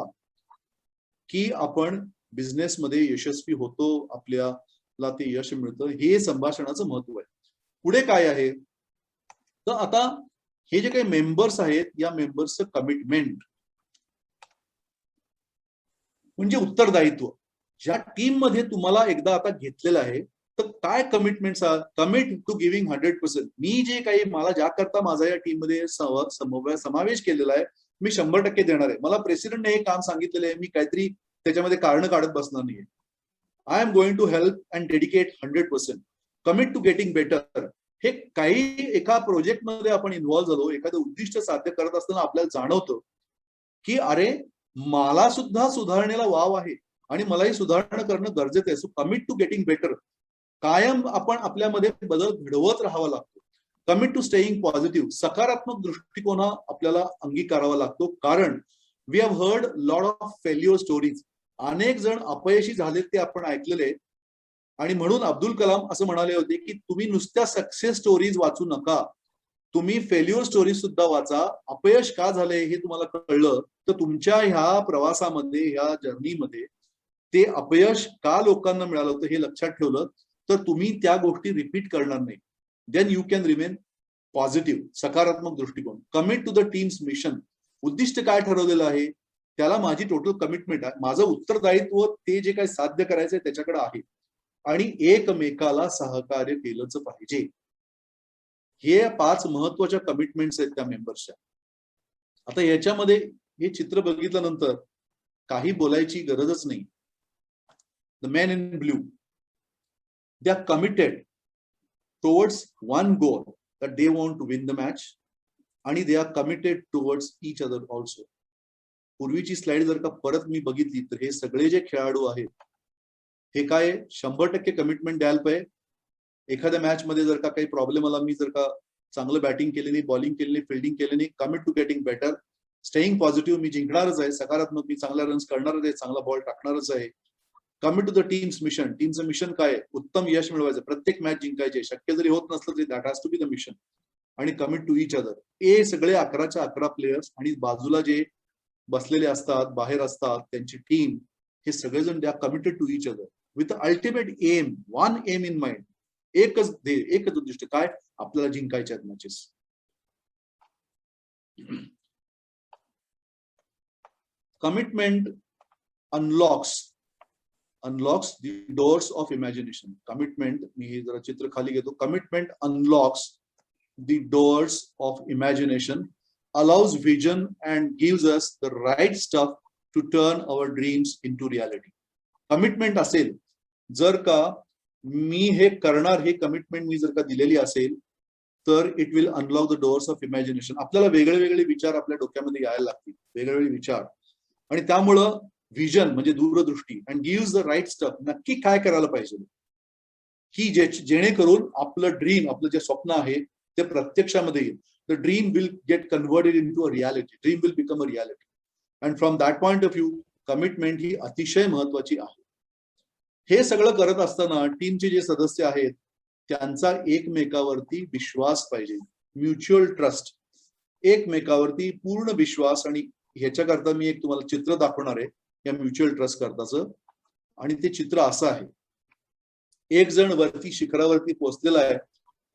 की आपण बिझनेसमध्ये यशस्वी होतो, आपल्याला ते यश मिळतं. हे संभाषणाचं महत्व आहे. पुढे काय आहे तर आता हे जे काही मेंबर्स आहेत या मेंबर्सचं कमिटमेंट म्हणजे उत्तरदायित्व. ज्या टीम मध्ये तुम्हाला एकदा आता घेतलेलं आहे तर काय कमिटमेंट कमिट टू गिव्हिंग 100%. मी जे काही मला ज्या करता माझा या टीम मध्ये समावेश केलेला आहे मी 100% देणार आहे. मला प्रेसिडेंटने हे काम सांगितलेलं आहे, मी काहीतरी त्याच्यामध्ये कारण काढत बसणार नाहीये. I am going to help and dedicate 100%. Commit to getting better. हे काही एका प्रोजेक्ट मध्ये आपण इन्व्हॉल्व्ह झालो, एखादं उद्दिष्ट साध्य करत असताना आपल्याला जाणवतं की अरे मला सुद्धा सुधारणेला वाव आहे आणि मलाही सुधारणा करणं गरजेचं आहे. So commit to getting better. कायम आपण आपल्यामध्ये बदल घडवत राहावा लागतो. Commit to staying positive. सकारात्मक दृष्टिकोन हा आपल्याला अंगीकारावा लागतो, कारण we have heard lot of failure stories. अनेक जण अपयशी झालेत ते आपण ऐकलेले. आणि म्हणून अब्दुल कलाम असं म्हणाले होते की तुम्ही नुसत्या सक्सेस स्टोरीज वाचू नका, तुम्ही फेल्युअर स्टोरीज सुद्धा वाचा. अपयश का झाले हे तुम्हाला कळलं तर तुमच्या ह्या प्रवासामध्ये, ह्या जर्नीमध्ये ते अपयश का लोकांना मिळालं होतं हे लक्षात ठेवलं तर तुम्ही त्या गोष्टी रिपीट करणार नाही. Then you can remain positive. सकारात्मक दृष्टिकोन. Commit to the team's mission. उद्दिष्ट काय ठरवलेलं आहे त्याला माझी टोटल कमिटमेंट आहे. माझं उत्तरदायित्व ते जे काही साध्य करायचंय त्याच्याकडे आहे आणि एकमेकाला सहकार्य केलंच पाहिजे. हे 5 महत्वाच्या कमिटमेंट्स आहेत त्या मेंबर्सच्या. आता याच्यामध्ये हे चित्र बघितल्यानंतर काही बोलायची गरजच नाही. The man in blue, they are committed towards one goal that they want to win the match आणि they are committed towards each other also. पूर्वीची स्लाइड जर का परत मी बघितली तर हे सगळे जे खेळाडू आहेत हे काय 100% कमिटमेंट द्यायला पाहिजे. एखाद्या मॅच मध्ये जर का काही प्रॉब्लेम आला, मी जर का चांगलं बॅटिंग केली नाही, बॉलिंग केली नाही, फिल्डिंग केली नाही, commit to getting better. Staying positive. मी जिंकणारच आहे, सकारात्मक, मी चांगल्या रन्स करणारच आहे, चांगला बॉल टाकणारच आहे. Commit to the team's mission. टीमचं मिशन काय आहे? उत्तम यश मिळवायचं, प्रत्येक मॅच जिंकायचे. शक्य जरी होत नसलं तरी that has to be the mission. आणि कमिट टू ईच अदर. हे सगळे 11च्या 11 प्लेयर्स आणि बाजूला जे बसलेले असतात, बाहेर असतात, त्यांची टीम, हे सगळेजण they are committed to each other with ultimate aim, one aim in mind. एकच ध्येय, एकच उद्दिष्ट. काय? आपल्याला जिंकायचे आहेत matches. Commitment unlocks the doors of imagination. Commitment, मी हे जरा चित्र खाली घेतो. Commitment unlocks the doors of imagination, allows vision and gives us the right stuff to turn our dreams into reality. Commitment असेल, जर का मी हे करणार, हे कमिटमेंट मी जर का दिलेली असेल तर it will unlock the doors of imagination. आपल्याला वेगळे वेगळे विचार आपल्या डोक्यामध्ये यायला लागतील, वेगवेगळे विचार, आणि त्यामुळं विजन म्हणजे दूरदृष्टी, and gives the right stuff. नक्की काय करायला पाहिजे की जेणेकरून आपलं ड्रीम, आपलं जे स्वप्न आहे ते प्रत्यक्षामध्ये येईल. The dream will get converted into a reality. Dream will become a reality. And from that point of view, commitment ही अतिशय महत्वाची आहे. हे सगळं करत असताना टीमचे जे सदस्य आहेत त्यांचा एकमेकावरती विश्वास पाहिजे. Mutual trust. एकमेकावरती पूर्ण विश्वास. आणि ह्याच्याकरता मी एक तुम्हाला चित्र दाखवणार आहे या म्युच्युअल ट्रस्ट करताचं. आणि ते चित्र असं आहे, एक जण वरती शिखरावरती पोहोचलेला आहे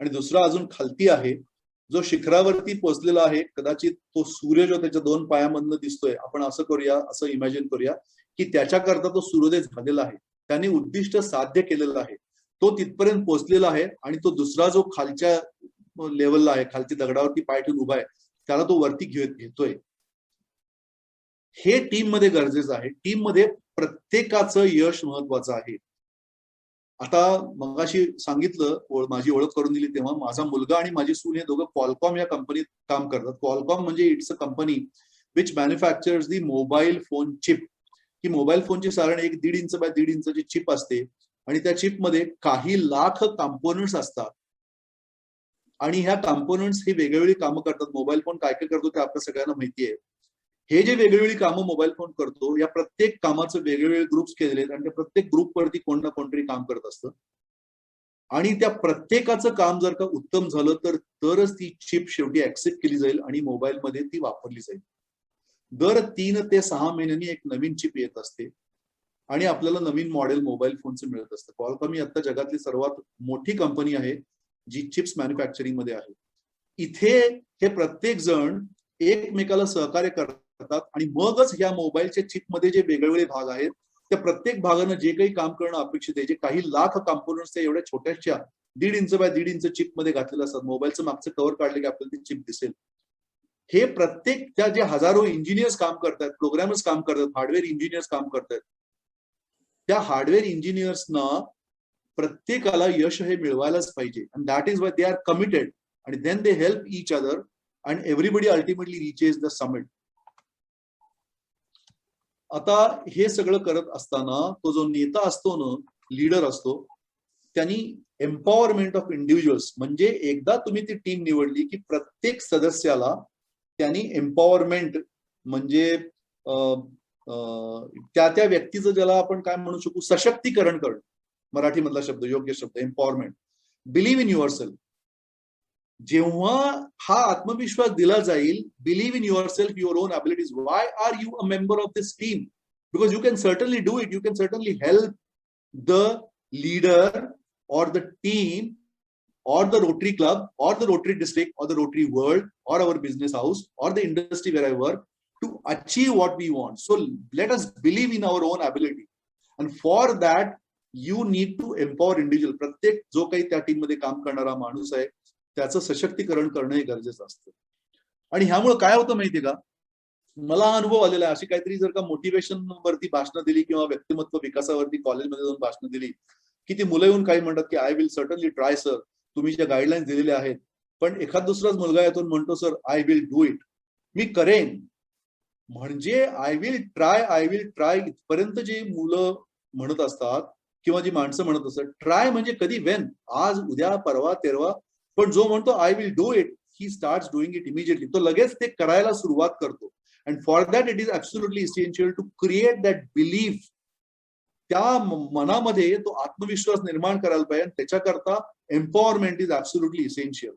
आणि दुसरा अजून खालती आहे. जो शिखरावरती पोहोचलेला आहे कदाचित तो सूर्य जो त्याच्या 2 पायामधनं दिसतोय, आपण असं करूया, असं इमॅजिन करूया की त्याच्याकरता तो सूर्योदय झालेला आहे, त्याने उद्दिष्ट साध्य केलेलं आहे, तो तिथपर्यंत पोहोचलेला आहे. आणि तो दुसरा जो खालच्या लेवलला आहे, खालची दगडावरती पाय ठेवून उभा आहे, त्याला तो वरती घेतोय. हे टीम मध्ये गरजेचं आहे. टीम मध्ये प्रत्येकाचं यश महत्वाचं आहे. आता मगाशी सांगितलं, माझी ओळख करून दिली तेव्हा, माझा मुलगा आणि माझी सून हे दोघं क्वालकॉम या कंपनीत काम करतात. क्वालकॉम म्हणजे it's a company which manufactures the mobile phone chip. He mobile फोनची साधारण 1.5 इंच बाय 1.5 इंचची चिप असते आणि त्या चिपमध्ये काही लाख कॉम्पोनंट्स असतात आणि ह्या कॉम्पोनंट्स हे वेगवेगळी कामं करतात. मोबाईल फोन काय काय करतो ते आपल्या सगळ्यांना माहिती आहे. हे जे वेगवेगळी कामं मोबाईल फोन करतो, या प्रत्येक कामाचं वेगवेगळे ग्रुप्स केलेले आहेत आणि त्या प्रत्येक ग्रुपवरती कोण ना कोणतरी काम करत असतं. आणि त्या प्रत्येकाचं काम जर का उत्तम झालं तरच ती चिप शेवटी ऍक्सेप्ट केली जाईल आणि मोबाईलमध्ये ती वापरली जाईल. दर 3 ते 6 महिन्यांनी एक नवीन चिप येत असते आणि आपल्याला नवीन मॉडेल मोबाईल फोनचं मिळत असतं. क्वालकॉम ही आता जगातली सर्वात मोठी कंपनी आहे जी चिप्स मॅन्युफॅक्चरिंग मध्ये आहे. इथे हे प्रत्येक जण एकमेकाला सहकार्य करतात आणि मगच या मोबाईलच्या चिपमध्ये जे वेगवेगळे भाग आहेत त्या प्रत्येक भागानं जे काही काम करणं अपेक्षित आहे, जे काही लाख कॉम्पोनंट्स त्या एवढ्या छोट्याशा 1.5 इंच बाय 1.5 इंच चिप मध्ये घातलेलं असतात. मोबाईलचं मागचं कव्हर काढले की आपल्याला ती चिप दिसेल. हे प्रत्येक त्या जे हजारो इंजिनियर्स काम करतात, प्रोग्रामर्स काम करतात, हार्डवेअर इंजिनियर्स काम करतात, त्या हार्डवेअर इंजिनियर्सना प्रत्येकाला यश हे मिळवायलाच पाहिजे. And that is why they are committed आणि then they help each other and everybody ultimately reaches the summit. आता हे सगळं करत असताना तो जो नेता असतो ना, लीडर असतो, त्यांनी एम्पॉवरमेंट ऑफ इंडिव्हिज्युअल्स म्हणजे एकदा तुम्ही ती टीम निवडली की प्रत्येक सदस्याला त्यांनी एम्पॉवरमेंट म्हणजे त्या त्या व्यक्तीचं ज्याला आपण काय म्हणू शकू सशक्तीकरण करणं, मराठी मधला शब्द योग्य शब्द एम्पॉवरमेंट. Believe in yourself. जेव्हा हा आत्मविश्वास दिला जाईल, believe in yourself, your own abilities. Why are you a member of this team? Because you can certainly do it. You can certainly help the leader or the team or the Rotary Club or the Rotary District or the Rotary World or our business house or the industry where I work to achieve what we want. So let us believe in our own ability. And for that, you need to empower individual. प्रत्येक जो काही त्या टीम मध्ये काम करणारा माणूस आहे त्याचं सशक्तीकरण करणं हे गरजेचं असतं. आणि ह्यामुळे काय होतं माहितीये का, मला हा अनुभव आलेला आहे. अशी काहीतरी जर का मोटिवेशन वरती भाषणं दिली किंवा व्यक्तिमत्व विकासावरती कॉलेजमध्ये जाऊन भाषणं दिली की ती मुलं येऊन काही म्हणतात की I will certainly try sir, तुम्ही ज्या गाईडलाईन्स दिलेल्या आहेत. पण एखाद दुसराच मुलगा येतो म्हणतो sir I will do it, मी करेन. म्हणजे आय विल ट्राय इथपर्यंत जे मुलं म्हणत असतात किंवा जी माणसं म्हणत असतात, ट्राय म्हणजे कधी, वेन, आज, उद्या, परवा, तेरवा. पण जो म्हणतो I will do it, he starts doing it immediately. तो लगेच ते करायला सुरुवात करतो. And for that it is absolutely essential to create that belief. त्या मनामध्ये तो आत्मविश्वास निर्माण करायला पाहिजे. त्याच्याकरता empowerment is absolutely essential,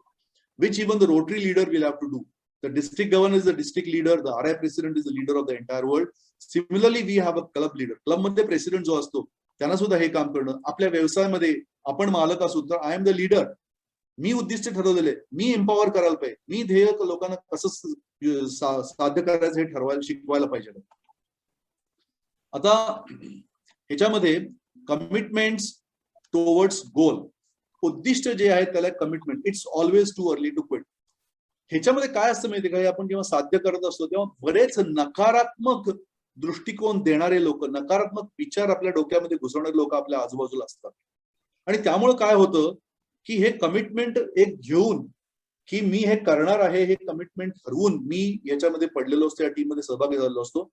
which even the Rotary leader will have to do. The district governor is the district leader, the RI president is the leader of the entire world. Similarly we have a club leader. क्लबमध्ये प्रेसिडेंट जो असतो त्यांना सुद्धा हे काम करणं. आपल्या व्यवसायामध्ये आपण मालक असू तर आय एम द लीडर. मी उद्दिष्ट ठरवलेले, मी एम्पॉवर करायला पाहिजे, मी ध्येय लोकांना कसं साध्य करायचं हे ठरवायला शिकवायला पाहिजे. आता ह्याच्यामध्ये कमिटमेंट्स टुवर्ड्स गोल, उद्दिष्ट जे आहे त्याला commitment. It's always too early to quit. ह्याच्यामध्ये काय असतं माहिती का, आपण जेव्हा साध्य करत असतो तेव्हा बरेच नकारात्मक दृष्टिकोन देणारे लोक, नकारात्मक विचार आपल्या डोक्यामध्ये घुसवणारे लोक आपल्या आजूबाजूला असतात. आणि त्यामुळे काय होतं की हे कमिटमेंट एक घेऊन की मी हे करणार आहे, हे कमिटमेंट ठरवून मी याच्यामध्ये पडलेलो असतो, या टीम मध्ये सहभागी झालेलो असतो.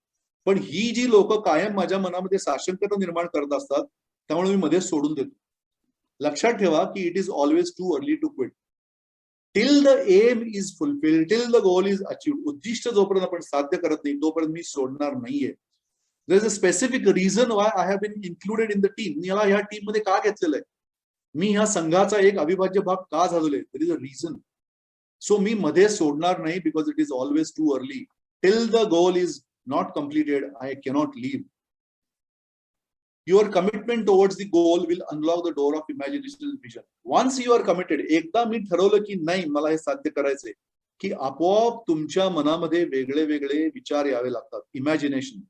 पण ही जी लोक कायम माझ्या मनामध्ये साशंकता निर्माण करत असतात, त्यामुळे मी मध्येच सोडून देतो. लक्षात ठेवा की it is always too early to quit. Till the aim is fulfilled, till the goal is achieved. उद्दिष्ट जोपर्यंत आपण साध्य करत नाही तोपर्यंत मी सोडणार नाहीये. There is a specific reason why I have been included in the team. मी याला ह्या टीम मध्ये का घेतलेलं आहे, मी ह्या संघाचा एक अविभाज्य भाग का झालेलो आहे, there is a reason. So मी मध्ये सोडणार नाही, because it is always too early. Till the goal is not completed, I cannot leave. Your commitment towards the goal will unlock the door of imagination and vision. Once you are committed, एकदा मी ठरवलं की नाही मला हे साध्य करायचंय, की आपोआप तुमच्या मनामध्ये वेगळे वेगळे विचार यावे लागतात. इमॅजिनेशन,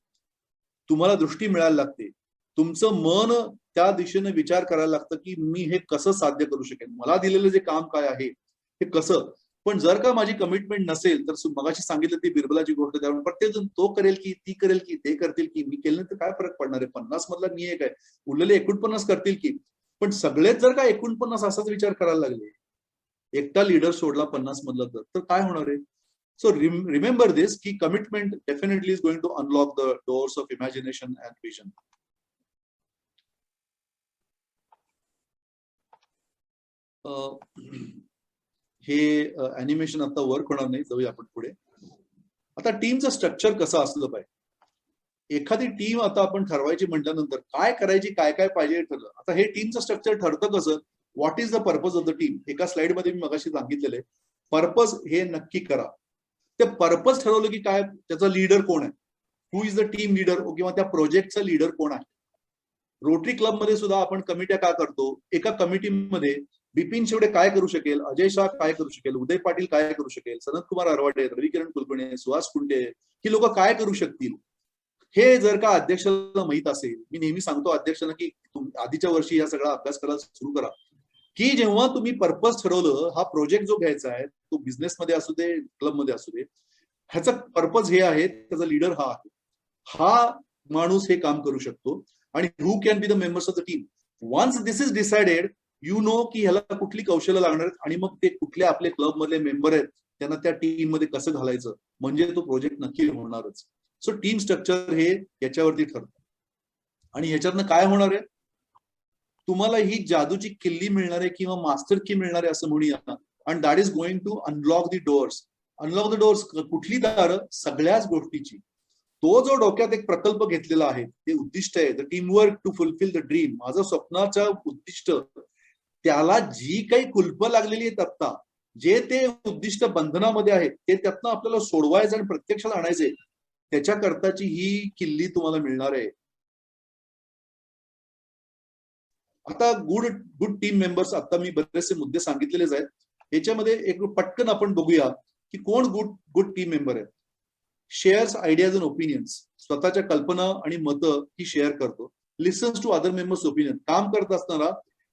तुम्हाला दृष्टी मिळायला लागते. तुमचं मन त्या दिशेने विचार करायला लागतं की मी हे कसं साध्य करू शकेन, मला दिलेलं जे काम काय आहे हे कसं. पण जर का माझी कमिटमेंट नसेल तर मगाशी सांगितलं ती बिरबलाची गोष्ट, त्यामुळे प्रत्येक जण तो करेल की ती करेल की ते करतील की, मी केलं तर काय फरक पडणार आहे, 50 मधला मी एक आहे, उरलेले 49 करतील की. पण सगळेच जर का 49 असाच विचार करायला लागले, एकटा लीडर सोडला 50 मधला, तर काय होणार आहे. सो रिमेंबर दिस की commitment definitely is going to unlock the doors of imagination and vision. हे अॅनिमेशन आता वर्क होणार नाही, जाऊया आपण पुढे. आता टीमचं स्ट्रक्चर कसं असलं पाहिजे. एखादी टीम आता आपण ठरवायची म्हटल्यानंतर काय करायची, काय काय पाहिजे ठरलं. आता हे टीमचं स्ट्रक्चर ठरतं कसं, what is the purpose of the team. एका स्लाइड मध्ये मी मगाशी सांगितलेलं आहे, पर्पज हे नक्की करा. ते पर्पज ठरवलं की काय, त्याचा लीडर कोण आहे, हु इज द टीम लीडर, किंवा त्या प्रोजेक्टचा लीडर कोण आहे. रोटरी क्लब मध्ये सुद्धा आपण कमिट्या का करतो? एका कमिटीमध्ये बिपिन शेवडे काय करू शकेल, अजय शाह काय करू शकेल, उदय पाटील काय करू शकेल, सनत कुमार अरवाडे, रविकिरण कुलकर्णी, सुहास कुंटे, ही लोक काय करू शकतील, हे जर का अध्यक्षाला माहित असेल. मी नेहमी सांगतो अध्यक्षांना की आधीच्या वर्षी या सगळा अभ्यास करायला सुरू करा, की जेव्हा तुम्ही पर्पज ठरवलं, हा प्रोजेक्ट जो घ्यायचा आहे तो बिझनेसमध्ये असू दे, क्लबमध्ये असू दे, ह्याचा पर्पज हे आहे, त्याचा लीडर हा आहे, हा माणूस हे काम करू शकतो. आणि who can be the members of the team. Once this is decided, you know की ह्याला कुठली कौशल्य लागणार आहेत आणि मग ते कुठले आपले क्लब मधले मेंबर आहेत त्यांना त्या टीम मध्ये कसं घालायचं, म्हणजे तो प्रोजेक्ट नक्की होणारच. सो टीम स्ट्रक्चर हे याच्यावरती ठरतं. आणि ह्याच्यातनं काय होणार आहे, तुम्हाला ही जादूची किल्ली मिळणार आहे किंवा मास्टर की मिळणार आहे असं म्हणूया. आणि that is going to unlock the doors. Unlock the doors कुठली दारं? सगळ्याच गोष्टीची. तो जो डोक्यात एक प्रकल्प घेतलेला आहे, ते उद्दिष्ट आहे, the team work to fulfil the dream, माझं स्वप्नाचं उद्दिष्ट, त्याला जी काही कुलपं लागलेली आहेत आता, जे ते उद्दिष्ट बंधनामध्ये आहेत, ते त्यातनं आपल्याला सोडवायचं आणि प्रत्यक्षात आणायचे, त्याच्या करताची ही किल्ली तुम्हाला मिळणार आहे. आता गुड टीम मेंबर्स, आता मी बरेचसे मुद्दे सांगितलेलेच आहेत. याच्यामध्ये एक पटकन आपण बघूया की कोण गुड टीम मेंबर आहे. शेअर्स आयडियाज अँड ओपिनियन्स, स्वतःच्या कल्पना आणि मतं ही शेअर करतो. Listens to other members opinion, काम करत असताना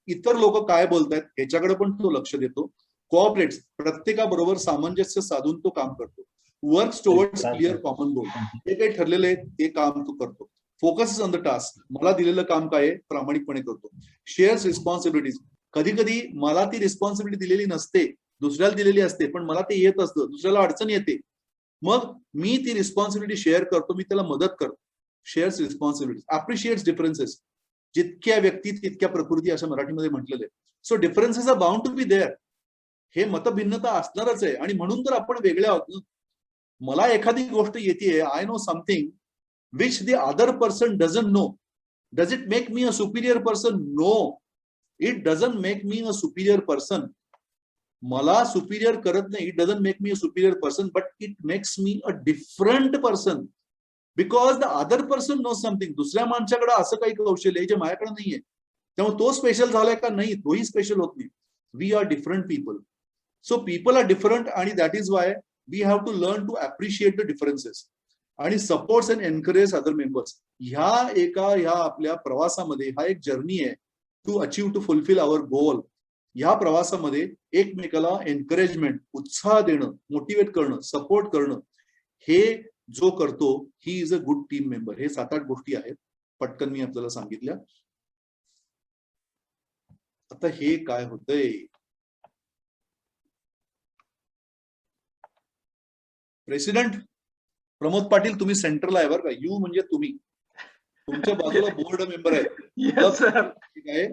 इतर लोक काय बोलतायत ह्याच्याकडे पण तो लक्ष देतो. कोऑपरेट्स, प्रत्येकाबरोबर सामंजस्य साधून तो काम करतो. Works towards clear common goal, जे काही ठरलेले आहे ते काम तो करतो. फोकस ऑन द टास्क, मला दिलेलं काम काय आहे प्रामाणिकपणे करतो. शेअर्स रिस्पॉन्सिबिलिटीज, कधी कधी मला ती रिस्पॉन्सिबिलिटी दिलेली नसते, दुसऱ्याला दिलेली असते, पण मला ते येत असतं, दुसऱ्याला अडचण येते, मग मी ती रिस्पॉन्सिबिलिटी शेअर करतो, मी त्याला मदत करतो. Shares responsibility. अप्रिशिएट्स डिफरन्सेस, जितक्या व्यक्ती तितक्या प्रकृती असं मराठीमध्ये म्हटलेलं आहे. So differences are bound to be there. हे मतभिन्नता असणारच आहे आणि म्हणून तर आपण वेगळे आहोत. मला एखादी गोष्ट येते, I know something which the other person doesn't know. Does it make me a superior person? No, it doesn't make me a superior person. मला सुपिरियर करत नाही. It doesn't make me a superior person, but it makes me a different person, because the other person know something. दुसऱ्या माणसाकडे असं काही कौशल्य आहे जे माझ्याकडे नाहीये, त्यामुळे तो स्पेशल झालाय का? नाही, तोही स्पेशल होत नाही. We are different people. So people are different आणि that is why we have to learn to appreciate the differences आणि supports and encourage other members. ह्या आपल्या प्रवासामध्ये हा एक जर्नी आहे to achieve, to fulfil our goal. ह्या प्रवासामध्ये एकमेकाला एनकरेजमेंट, उत्साह देणं, मोटिवेट करणं, सपोर्ट करणं, हे जो करतो, he is a good team member. हे 7-8 गोष्टी आहेत, पटकन मी आपल्याला सांगितल्या. आता हे काय होतंय, प्रेसिडेंट प्रमोद पाटील तुम्ही सेंटरला आहे बरं का. यू म्हणजे तुम्ही, तुमच्या बाजूला बोर्ड मेंबर आहे,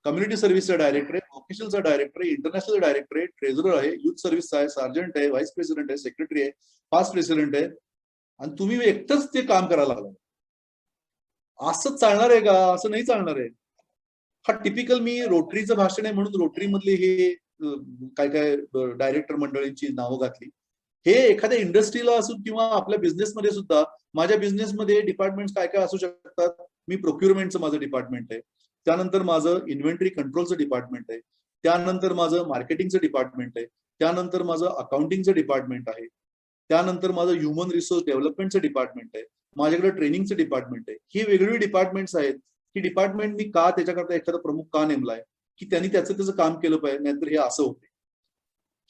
कम्युनिटी सर्व्हिसचा डायरेक्टर आहे, ऑफिशियलचा डायरेक्टर आहे, इंटरनॅशनल डायरेक्टर आहे, ट्रेझरर आहे, युथ सर्व्हिसचा आहे, सार्जंट आहे, व्हाईस प्रेसिडेंट आहे, सेक्रेटरी आहे, पास्ट प्रेसिडेंट आहे, आणि तुम्ही एकटंच ते काम करायला लागला. असं चालणार आहे का? असं नाही चालणार आहे. हा टिपिकल, मी रोटरीचं भाषण आहे म्हणून रोटरी मधले हे काय काय डायरेक्टर मंडळींची नावं घातली. हे एखाद्या इंडस्ट्रीला असू किंवा आपल्या बिझनेसमध्ये सुद्धा, माझ्या बिझनेसमध्ये डिपार्टमेंट काय काय असू शकतात. मी प्रोक्युरमेंटचं माझं डिपार्टमेंट आहे, त्यानंतर माझं इन्व्हेंटरी कंट्रोलचं डिपार्टमेंट आहे, त्यानंतर माझं मार्केटिंगचं डिपार्टमेंट आहे, त्यानंतर माझं अकाउंटिंगचं डिपार्टमेंट आहे, त्यानंतर माझं ह्युमन रिसोर्स डेव्हलपमेंटचं डिपार्टमेंट आहे, माझ्याकडे ट्रेनिंगचं डिपार्टमेंट आहे. ही वेगवेगळी डिपार्टमेंट्स आहेत. ही डिपार्टमेंट मी का त्याच्याकरता एखादा प्रमुख का नेमलाय, की त्यांनी त्याचं काम केलं पाहिजे, नाहीतर हे असं होते.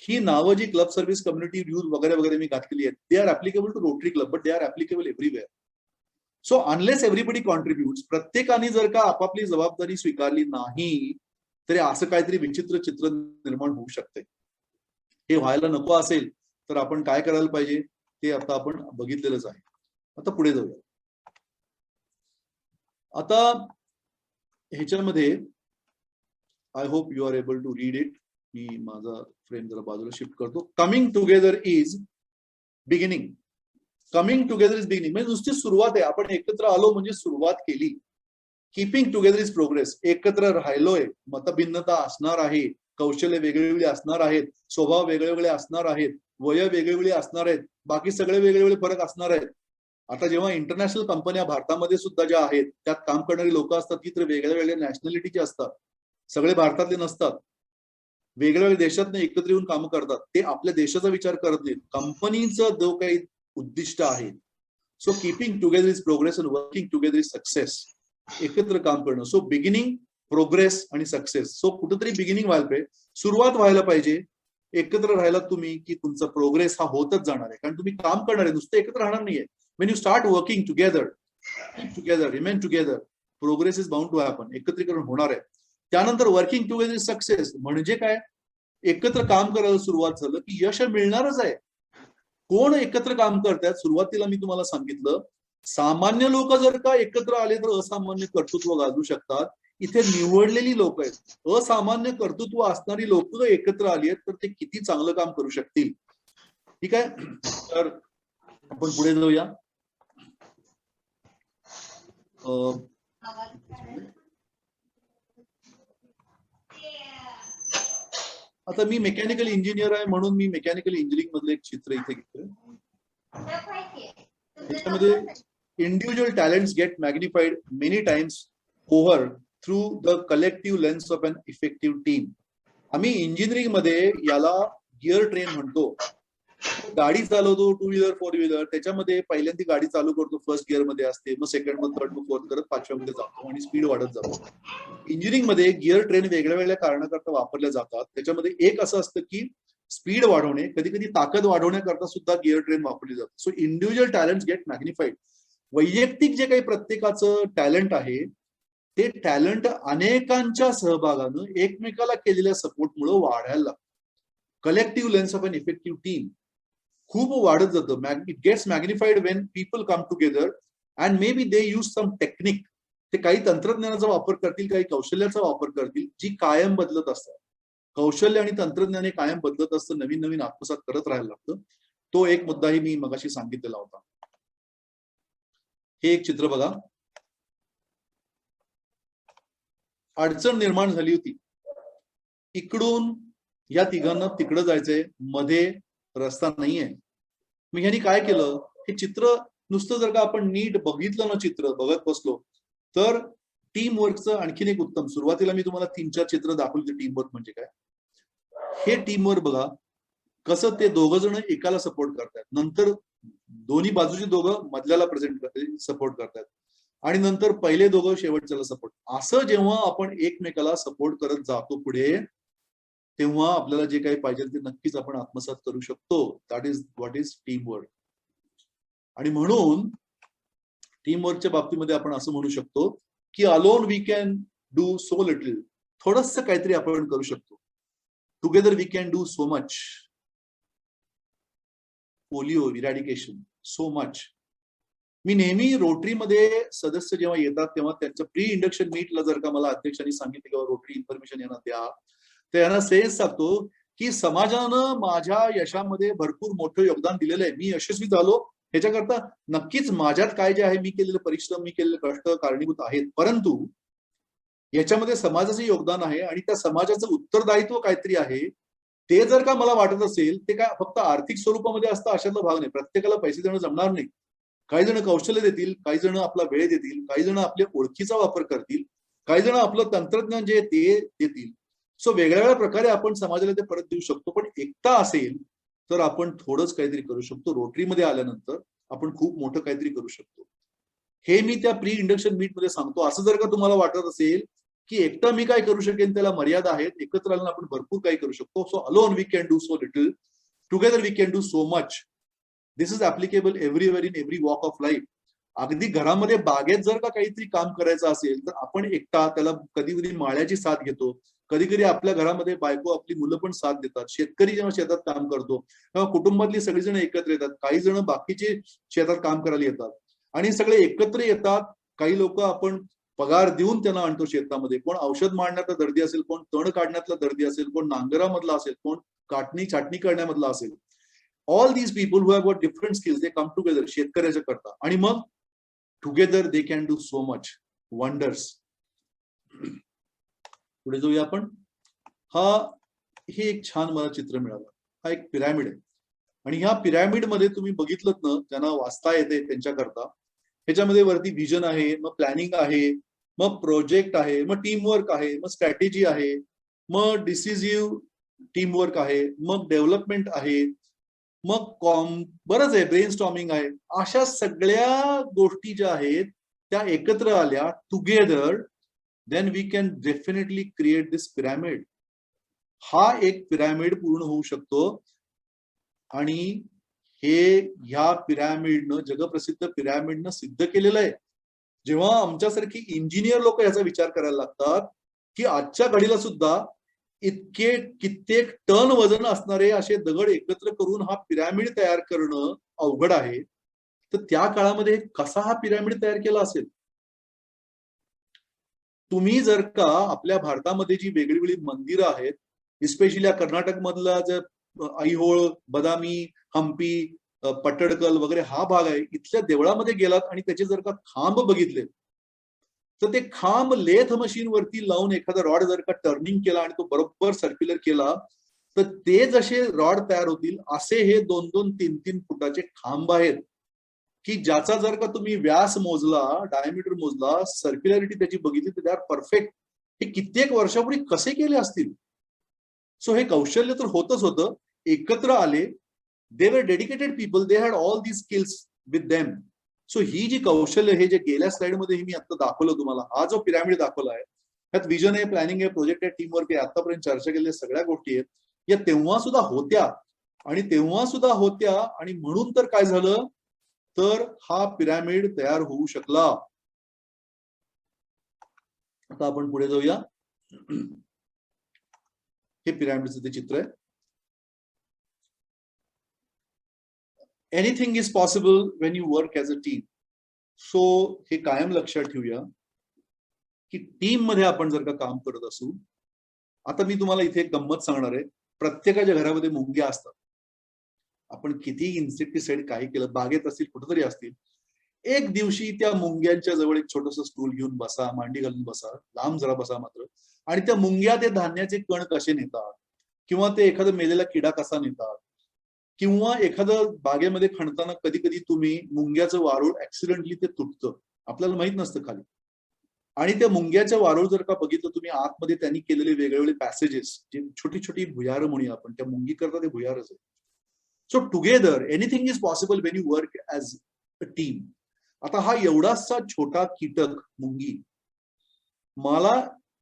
ही नावं जी क्लब सर्व्हिस, कम्युनिटी, यूथ वगैरे वगैरे मी घातलेली आहेत, they are applicable to Rotary club, but they are applicable everywhere. So unless everybody contributes, प्रत्येकाने जर का आपापली जबाबदारी स्वीकारली नाही, तरी असं काहीतरी विचित्र चित्र निर्माण होऊ शकते. हे व्हायला नको असेल तर आपण काय करायला पाहिजे ते आता आपण बघितलेलंच आहे. आता पुढे जाऊया. आता ह्याच्यामध्ये I hope you are able to read it. मी माझा फ्रेम जरा बाजूला शिफ्ट करतो. Coming together is beginning. Coming together is beginning म्हणजे नुसती सुरुवात आहे. आपण एकत्र आलो म्हणजे सुरुवात केली. Keeping together is progress. एकत्र राहिलोय, मतभिन्नता असणार आहे, कौशल्य वेगवेगळी असणार आहेत, स्वभाव वेगवेगळे असणार आहेत, वय वेगवेगळे असणार आहेत, बाकी सगळे वेगवेगळे फरक असणार आहेत, आता जेव्हा इंटरनॅशनल कंपन्या भारतामध्ये सुद्धा ज्या आहेत त्यात काम करणारी लोक असतात ती तर वेगळ्या वेगळ्या नॅशनॅलिटीची असतात, सगळे भारतातले नसतात, वेगळ्या वेगळ्या देशात एकत्र येऊन काम करतात. ते आपल्या देशाचा विचार करत नाहीत, कंपनीचं जो काही उद्दिष्ट आहे. So keeping together is progress and working together is success. एकत्र काम करणं. सो बिगिनिंग, प्रोग्रेस आणि सक्सेस. सो कुठेतरी बिगिनिंग व्हायला पाहिजे, सुरुवात व्हायला पाहिजे. एकत्र राहिला तुम्ही की तुमचा प्रोग्रेस हा होतच जाणार आहे, कारण तुम्ही काम करणार आहे, नुसतं एकत्र राहणार नाहीये. when you start working together, keep together, remain together, progress is bound to happen. एकत्रीकरण होणार आहे. त्यानंतर वर्किंग टुगेदर इज सक्सेस म्हणजे काय, एकत्र काम करायला सुरुवात झालं की यश मिळणारच आहे. कोण एकत्र काम करतात, सुरुवातीला मी तुम्हाला सांगितलं, सामान्य लोक जर का एकत्र आले तर असामान्य कर्तृत्व गाजवू शकतात. इथे निवडलेली लोक आहेत, असामान्य कर्तृत्व असणारी लोक जर एकत्र आली आहेत तर ते किती चांगलं काम करू शकतील. ठीक आहे, तर आपण पुढे जाऊया. आता मी मेकॅनिकल इंजिनियर आहे म्हणून मी मेकॅनिकल इंजिनिअरिंग मधलं एक चित्र इथे घेतोय. त्याच्यामध्ये individual talents get magnified many times over through the collective lens of an effective team. आम्ही इंजिनिअरिंग मध्ये याला गिअर ट्रेन म्हणतो. गाडी चालवतो, टू व्हीलर, फोर व्हीलर, त्याच्यामध्ये पहिल्यांदा गाडी चालू करतो, फर्स्ट गिअर मध्ये असते, मग सेकंड, मग थर्ड, मग फोर्थ करत पाचव्यामध्ये जातो आणि स्पीड वाढत जातो. इंजिनिअरिंग मध्ये गिअर ट्रेन वेगळ्या वेगळ्या कारणाकरता वापरल्या जातात. त्याच्यामध्ये एक असं असतं की स्पीड वाढवणे, कधी कधी ताकद वाढवण्याकरता सुद्धा गिअर ट्रेन वापरली जाते. So individual talent get magnified. वैयक्तिक जे काही प्रत्येकाचं टॅलेंट आहे ते टॅलेंट अनेकांच्या सहभागानं एकमेकाला केलेल्या सपोर्टमुळे वाढायला लागतं. Collective lens of an effective team खूप वाढत जातं. It gets magnified when people come together and may be they use some technique. ते काही तंत्रज्ञानाचा वापर करतील, काही कौशल्याचा वापर करतील, जी कायम बदलत असतात. कौशल्य आणि तंत्रज्ञान कायम बदलत असतं, नवीन नवीन आत्मसात करत राहायला लागतं. तो एक मुद्दाही मी मगाशी सांगितलेला होता. हे एक चित्र बघा. अडचण निर्माण झाली होती, इकडून या तिघांना तिकडं जायचंय, मध्ये रस्ता नाहीये. मग ह्यांनी काय केलं, हे चित्र नुसतं जर का आपण नीट बघितलं ना, चित्र बघत बसलो तर टीम वर्कचं आणखीन एक उत्तम. सुरुवातीला मी तुम्हाला 3-4 चित्र दाखवली टीम वर्क म्हणजे काय. हे टीम वर्क बघा कसं ते दोघं जण एकाला सपोर्ट करतात, नंतर दोन्ही बाजूचे दोघं मधल्याला प्रेझेंट सपोर्ट करतात आणि नंतर पहिले दोघं शेवटच्याला सपोर्ट. असं जेव्हा आपण एकमेकाला सपोर्ट करत जातो पुढे, तेव्हा आपल्याला जे काही पाहिजे ते नक्कीच आपण आत्मसात करू शकतो. That is what is team work. आणि म्हणून टीम वर्कच्या बाबतीमध्ये आपण असं म्हणू शकतो की alone we can do so little. थोडस काहीतरी आपण करू शकतो. Together we can do so much. Polio eradication, so much. मी नेहमी रोटरीमध्ये सदस्य जेव्हा येतात तेव्हा त्यांच्या प्री इंडक्शन मीटला जर का मला अध्यक्षांनी सांगितलं किंवा रोटरी इन्फॉर्मेशन यांना द्या, तर यांना सेन्स सांगतो की समाजानं माझ्या यशामध्ये भरपूर मोठं योगदान दिलेलं आहे. मी यशस्वी झालो ह्याच्याकरता नक्कीच माझ्यात काय जे आहे, मी केलेले परिश्रम, मी केलेले कष्ट कारणीभूत आहेत, परंतु याच्यामध्ये समाजाचं योगदान आहे आणि त्या समाजाचं उत्तरदायित्व काहीतरी आहे. ते जर का मला वाटत असेल, ते काय फक्त आर्थिक स्वरूपामध्ये असतं अशातला भाग नाही. प्रत्येकाला पैसे देणं जमणार नाही. काही जण कौशल्य देतील, काही जण आपला वेळ देतील, काही जण आपल्या ओळखीचा वापर करतील, काही जण आपलं तंत्रज्ञान जे ते देतील. सो वेगळ्या वेगळ्या प्रकारे आपण समाजाला ते परत देऊ शकतो. पण एकता असेल तर आपण थोडंच काहीतरी करू शकतो. रोटरीमध्ये आल्यानंतर आपण खूप मोठं काहीतरी करू शकतो. हे मी त्या प्री इंडक्शन मीट मध्ये सांगतो. असं जर का तुम्हाला वाटत असेल की एकटा मी काय करू शकेन, त्याला मर्यादा आहेत, एकत्र आल्यानं आपण भरपूर काही करू शकतो. So alone we can do so little, together we can do so much. This is applicable everywhere in every walk of life. अगदी घरामध्ये बागेत जर का काहीतरी काम करायचं असेल तर आपण एकटा, त्याला कधी कधी माळ्याची साथ घेतो, कधी कधी आपल्या घरामध्ये बायको आपली मुलं पण साथ देतात. शेतकरी जेव्हा शेतात काम करतो तेव्हा कुटुंबातली सगळीजण एकत्र येतात. काही जण बाकीचे शेतात काम करायला येतात आणि सगळे एकत्र येतात. काही लोक आपण पगार देऊन त्यांना आणतो शेतामध्ये. कोण औषध मारण्यातला दर्दी असेल, कोण तण काढण्यातला दर्दी असेल, कोण नांगरामधला असेल, कोण काटणी छाटणी करण्यामधला असेल. All these people who have got different skills, they come together शेतकऱ्याच्या करता, आणि मग together they can do so much wonders. पुढे जाऊया आपण. हे एक छान मला चित्र मिळालं. हा एक पिरॅमिड आहे. आणि ह्या पिरॅमिड मध्ये तुम्ही बघितलं ना, ज्यांना वाचता येते त्यांच्याकरता, ह्याच्यामध्ये वरती व्हिजन आहे, मग प्लॅनिंग आहे, मग प्रोजेक्ट आहे, मग टीमवर्क आहे, मग स्ट्रॅटेजी आहे, मग डिसिजिव्ह टीमवर्क आहे, मग डेव्हलपमेंट आहे, मग बरंच आहे, ब्रेन स्टॉर्मिंग आहे. अशा सगळ्या गोष्टी ज्या आहेत त्या एकत्र आल्या together, then we can definitely create this pyramid. हा एक पिरॅमिड पूर्ण होऊ शकतो. आणि हे ह्या पिरॅमिडनं, जगप्रसिद्ध पिरॅमिडनं सिद्ध केलेलं आहे. जेव्हा आमच्यासारखी इंजिनियर लोक याचा विचार करायला लागतात की आजच्या घडीला सुद्धा इतके कित्येक टन वजन असणारे असे दगड एकत्र करून हा पिरॅमिड तयार करणं अवघड आहे, तर त्या काळामध्ये कसा हा पिरॅमिड तयार केला असेल. तुम्ही जर का आपल्या भारतामध्ये जी वेगळी मंदिरं आहेत, इस्पेशली कर्नाटक मधला जर ऐहोळ, बदामी, हम्पी, पट्टडकल वगैरे हा भाग आहे, इथल्या देवळामध्ये गेलात आणि त्याचे जर का खांब बघितले, तर ते खांब लेथ मशीन वरती लावून एखादा रॉड जर का टर्निंग केला आणि तो बरोबर सर्क्युलर केला, तर ते जसे रॉड तयार होतील असे हे 2-2, 3-3 फुटाचे खांब आहेत, की ज्याचा जर का तुम्ही व्यास मोजला, डायमीटर मोजला, सर्क्युलरिटी त्याची बघितली, तर दे आर परफेक्ट. हे कित्येक वर्षापूर्वी कसे केले असतील. सो हे कौशल्य तर होतच होतं. एकत्र आले, they were dedicated people, they had all the skills with them. So ही जी कौशल्य, हे जे गेल्या स्लाइड मध्ये मी आता दाखवलं तुम्हाला, हा जो पिरॅमिड दाखवला आहे, त्यात विजन आहे, प्लॅनिंग आहे, प्रोजेक्ट आहे, टीमवर्क आहे, आतापर्यंत चर्चा केलेल्या सगळ्या गोष्टी आहेत, या तेव्हा सुद्धा होत्या. आणि म्हणून तर काय झालं, तर हा पिरॅमिड तयार होऊ शकला. आता आपण पुढे जाऊया. हे पिरॅमिडचं ते चित्र आहे. Anything is possible when you work as a team. So हे कायम लक्षात ठेवूया की टीम मध्ये आपण जर का काम करत असू. आता मी तुम्हाला इथे एक गंमत सांगणार आहे. प्रत्येकाच्या घरामध्ये मुंग्या असतात. आपण किती इन्सेक्टिसाइड काही केलं, बागेत असतील, कुठेतरी असतील, एक दिवशी त्या मुंग्यांच्या जवळ एक छोटस स्टूल घेऊन बसा, मांडी घालून बसा, लांब जरा बसा मात्र, आणि त्या मुंग्या ते धान्याचे कण कसे नेतात, किंवा ते एखादा मेलेला किडा कसा नेतात, किंवा एखादं बागेमध्ये खणताना कधी कधी तुम्ही मुंग्याचं वारूळ ऍक्सिडेंटली ते तुटतं, आपल्याला माहित नसतं खाली. आणि त्या मुंग्याच्या वारूळ जर का बघितलं तुम्ही, आतमध्ये त्यांनी केलेले वेगवेगळे पॅसेजेस, जे छोटी छोटी भुयारं म्हणूया आपण, त्या मुंगी करता ते भुयारच आहे. So together anything is possible Wien you work as a team. आता हा एवढासा छोटा कीटक मुंगी, मला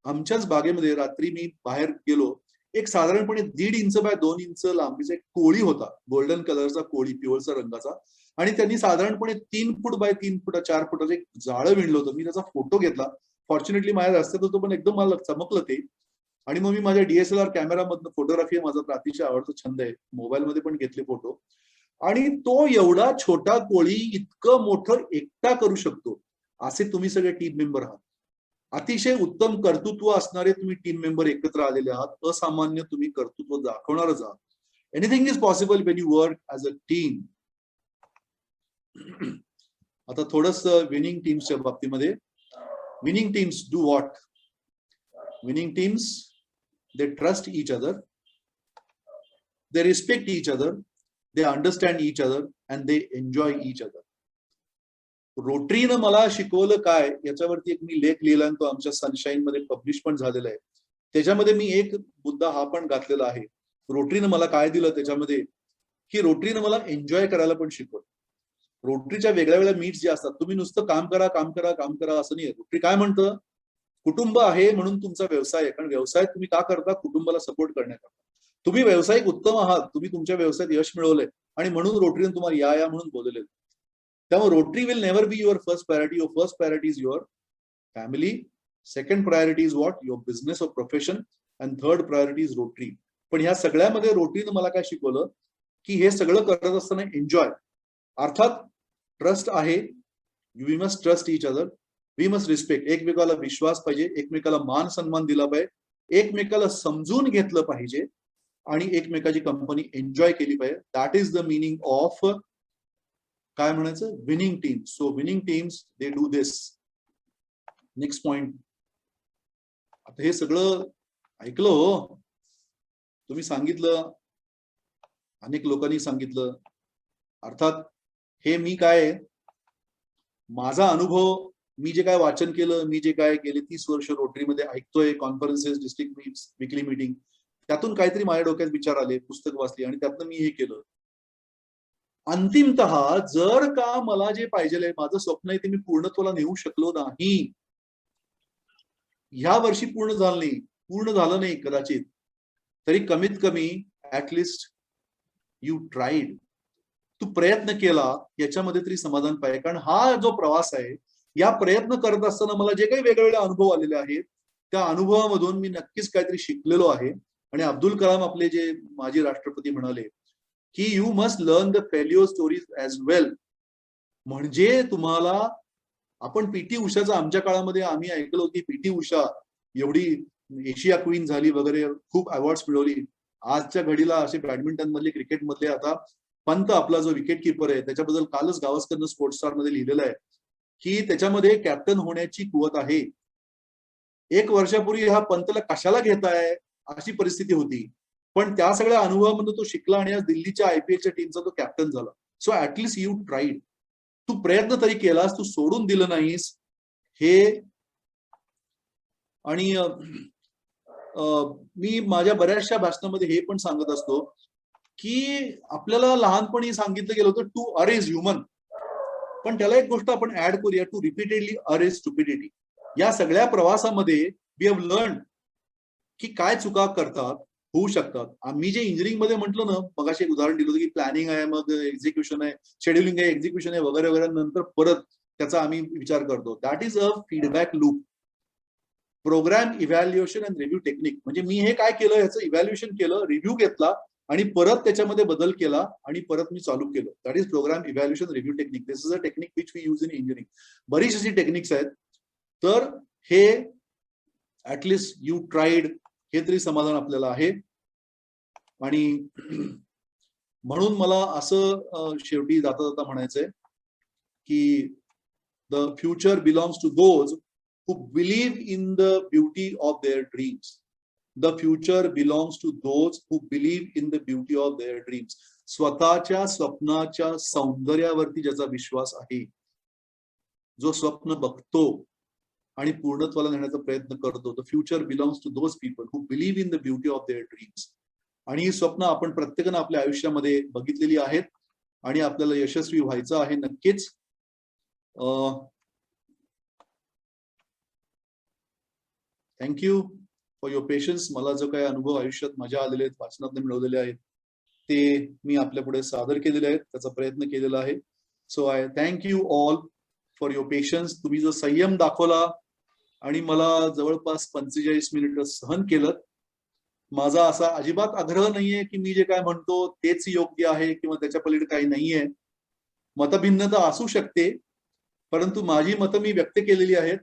आमच्याच बागेमध्ये रात्री मी बाहेर गेलो, एक साधारणपणे 1.5 इंच बाय 2 इंच लांबीचा एक कोळी होता, गोल्डन कलरचा कोळी, पिवळसा रंगाचा, आणि त्यांनी साधारणपणे 3 फूट बाय 3 फूट 4 फुटाचं एक जाळं विणलं होतं. मी त्याचा फोटो घेतला. फॉर्च्युनेटली माझ्या रस्त्यात होतो, पण एकदम मला चमकलं ते. आणि मग मी माझ्या DSLR कॅमेरामधनं, फोटोग्राफी माझा अतिशय आवडता छंद आहे, मोबाईलमध्ये पण घेतले फोटो. आणि तो एवढा छोटा कोळी इतकं मोठं एकटा करू शकतो, असे तुम्ही सगळे टीम मेंबर आहात. अतिशय उत्तम कर्तृत्व असणारे तुम्ही टीम मेंबर एकत्र आलेले आहात. असामान्य तुम्ही कर्तृत्व दाखवणारच आहात. Anything is possible Wien you work as a team. आता थोडस विनिंग टीम्सच्या बाबतीमध्ये. Winning teams do what? Winning teams, they trust each other, they respect each other, they understand each other, and they enjoy each other. रोटरीनं मला शिकवलं काय, याच्यावरती एक मी लेख लिहिला, तो आमच्या सनशाईन मध्ये पब्लिश पण झालेला आहे. त्याच्यामध्ये मी एक मुद्दा हा पण घातलेला आहे. रोटरीनं मला काय दिलं त्याच्यामध्ये, की रोटरीनं मला एन्जॉय करायला पण शिकवलं. रोटरीच्या वेगळ्या वेगळ्या मीट्स जे असतात, तुम्ही नुसतं काम करा काम करा काम करा असं नाही. रोटरी काय म्हणतं, कुटुंब आहे म्हणून तुमचा व्यवसाय आहे, कारण व्यवसाय तुम्ही का करता, कुटुंबाला सपोर्ट करण्याकरता. तुम्ही व्यावसायिक उत्तम आहात, तुम्ही तुमच्या व्यवसायात यश मिळवलंय, आणि म्हणून रोटरीने तुम्हाला या म्हणून बोलवले. त्यामुळे rotary will never be your first priority. Your first priority is your family, second priority is what, your business or profession, and third priority is rotary. पण ह्या सगळ्यामध्ये रोटरीनं मला काय शिकवलं, की हे सगळं करत असताना एन्जॉय. अर्थात ट्रस्ट आहे, we must trust each other, we must respect, एकमेकाला विश्वास पाहिजे, एकमेकाला मान सन्मान दिला पाहिजे, एकमेकाला समजून घेतलं पाहिजे, आणि एकमेकाची कंपनी एन्जॉय केली पाहिजे. That is the meaning of काय म्हणायचं, winning team. So winning teams they do this. Next point. आता हे सगळं ऐकलं हो, तुम्ही सांगितलं, अनेक लोकांनी सांगितलं. अर्थात हे मी काय, माझा अनुभव, मी जे काय वाचन केलं, मी जे काय गेले 30 वर्ष रोटरीमध्ये ऐकतोय, कॉन्फरन्सेस, डिस्ट्रिक्ट वीकली मीटिंग, त्यातून काहीतरी माझ्या डोक्यात विचार आले, पुस्तक वाचली आणि त्यातनं मी हे केलं. अंतिमतः जर का मला जे पाहिजे, माझं स्वप्न आहे ते मी पूर्णत्वाला नेऊ शकलो नाही, ह्या वर्षी पूर्ण झालं नाही कदाचित, तरी कमीत कमी ऍटलिस्ट यू ट्राईड, तू प्रयत्न केला, याच्यामध्ये तरी समाधान पाहिजे. कारण हा जो प्रवास आहे, या प्रयत्न करत असताना मला जे काही वेगवेगळे अनुभव आलेले आहेत, त्या अनुभवामधून मी नक्कीच काहीतरी शिकलेलो आहे. आणि अब्दुल कलाम आपले जे माजी राष्ट्रपती म्हणाले की you must learn the failure stories as well. म्हणजे तुम्हाला, आपण पीटी उषाचं आमच्या काळामध्ये आम्ही ऐकलो की पीटी उषा एवढी एशिया क्वीन झाली वगैरे, खूप अवॉर्ड्स मिळवली. आजच्या घडीला असे बॅडमिंटन मधले, क्रिकेट मधले, आता पंत आपला जो विकेट किपर आहे, त्याच्याबद्दल कालच गावस्करनं स्पोर्ट्स स्टार मध्ये लिहिलेलं आहे की त्याच्यामध्ये कॅप्टन होण्याची कुवत आहे. 1 वर्षापूर्वी हा पंतला कशाला घेताय अशी परिस्थिती होती, पण त्या सगळ्या अनुभवामधून तो शिकला आणि आज दिल्लीच्या आयपीएलच्या टीमचा तो कॅप्टन झाला. सो ऍटलीस्ट यू ट्राईड, तू प्रयत्न तरी केलास, तू सोडून दिलं नाहीस. हे आणि मी माझ्या बऱ्याचशा भाषणामध्ये हे पण सांगत असतो की आपल्याला लहानपणी सांगितलं गेलं होतं टू अरेज ह्युमन, पण त्याला एक गोष्ट आपण ऍड करूया, टू रिपीटेडली अरेज स्टुपिडिटी. या सगळ्या प्रवासामध्ये वी हॅव लर्न की काय चुका करतात, होऊ शकतात. आम्ही जे इंजिनिअरिंग मध्ये म्हटलं ना, मगाशी एक उदाहरण दिलं होतं की प्लॅनिंग आहे, मग एक्झिक्युशन आहे, शेड्युलिंग आहे, एक्झिक्युशन आहे वगैरे वगैरे, नंतर परत त्याचा आम्ही विचार करतो. That is a feedback loop. Programme evaluation and review technique, म्हणजे मी हे काय केलं, ह्याचं इव्हॅल्युएशन केलं, रिव्ह्यू घेतला आणि परत त्याच्यामध्ये बदल केला आणि परत मी चालू केलं. That is program evaluation review technique. This is a technique which we use in engineering. बरीच अशी टेक्निक्स आहेत. तर हे ऍटलिस्ट यू ट्राईड, हे तरी समाधान आपल्याला आहे. आणि म्हणून मला असं शेवटी जाता जाता म्हणायचंय की the future belongs to those who believe in the beauty of their dreams. The future belongs to those who believe in the beauty of their dreams. स्वतःच्या स्वप्नाच्या सौंदर्यावरती ज्याचा विश्वास आहे, जो स्वप्न बघतो आणि पूर्णत्वाला नेण्याचा प्रयत्न करतो, the future belongs to those people who believe in the beauty of their dreams. आणि ही स्वप्न आपण प्रत्येकानं आपल्या आयुष्यामध्ये बघितलेली आहेत आणि आपल्याला यशस्वी व्हायचं आहे नक्कीच. Thank you for your patience. मला जो काही अनुभव आयुष्यात माझ्या आलेले आहेत, वाचनात मिळवलेले आहेत, ते मी आपल्या पुढे सादर केलेले आहेत, त्याचा प्रयत्न केलेला आहे. So I thank you all for your patience. तुम्ही जो संयम दाखवला आणि मला जवळपास 45 मिनिटं सहन केलं. माझा असा अजिबात आग्रह नाहीये की मी जे काय म्हणतो तेच योग्य आहे किंवा त्याच्या पलीकडे काही नाहीये. मतभिन्नता असू शकते, परंतु माझी मतं मी व्यक्त केलेली आहेत.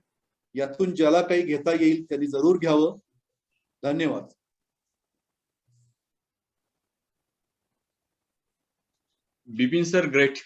यातून ज्याला काही घेता येईल त्यांनी जरूर घ्यावं. धन्यवाद. Bipin sir, great.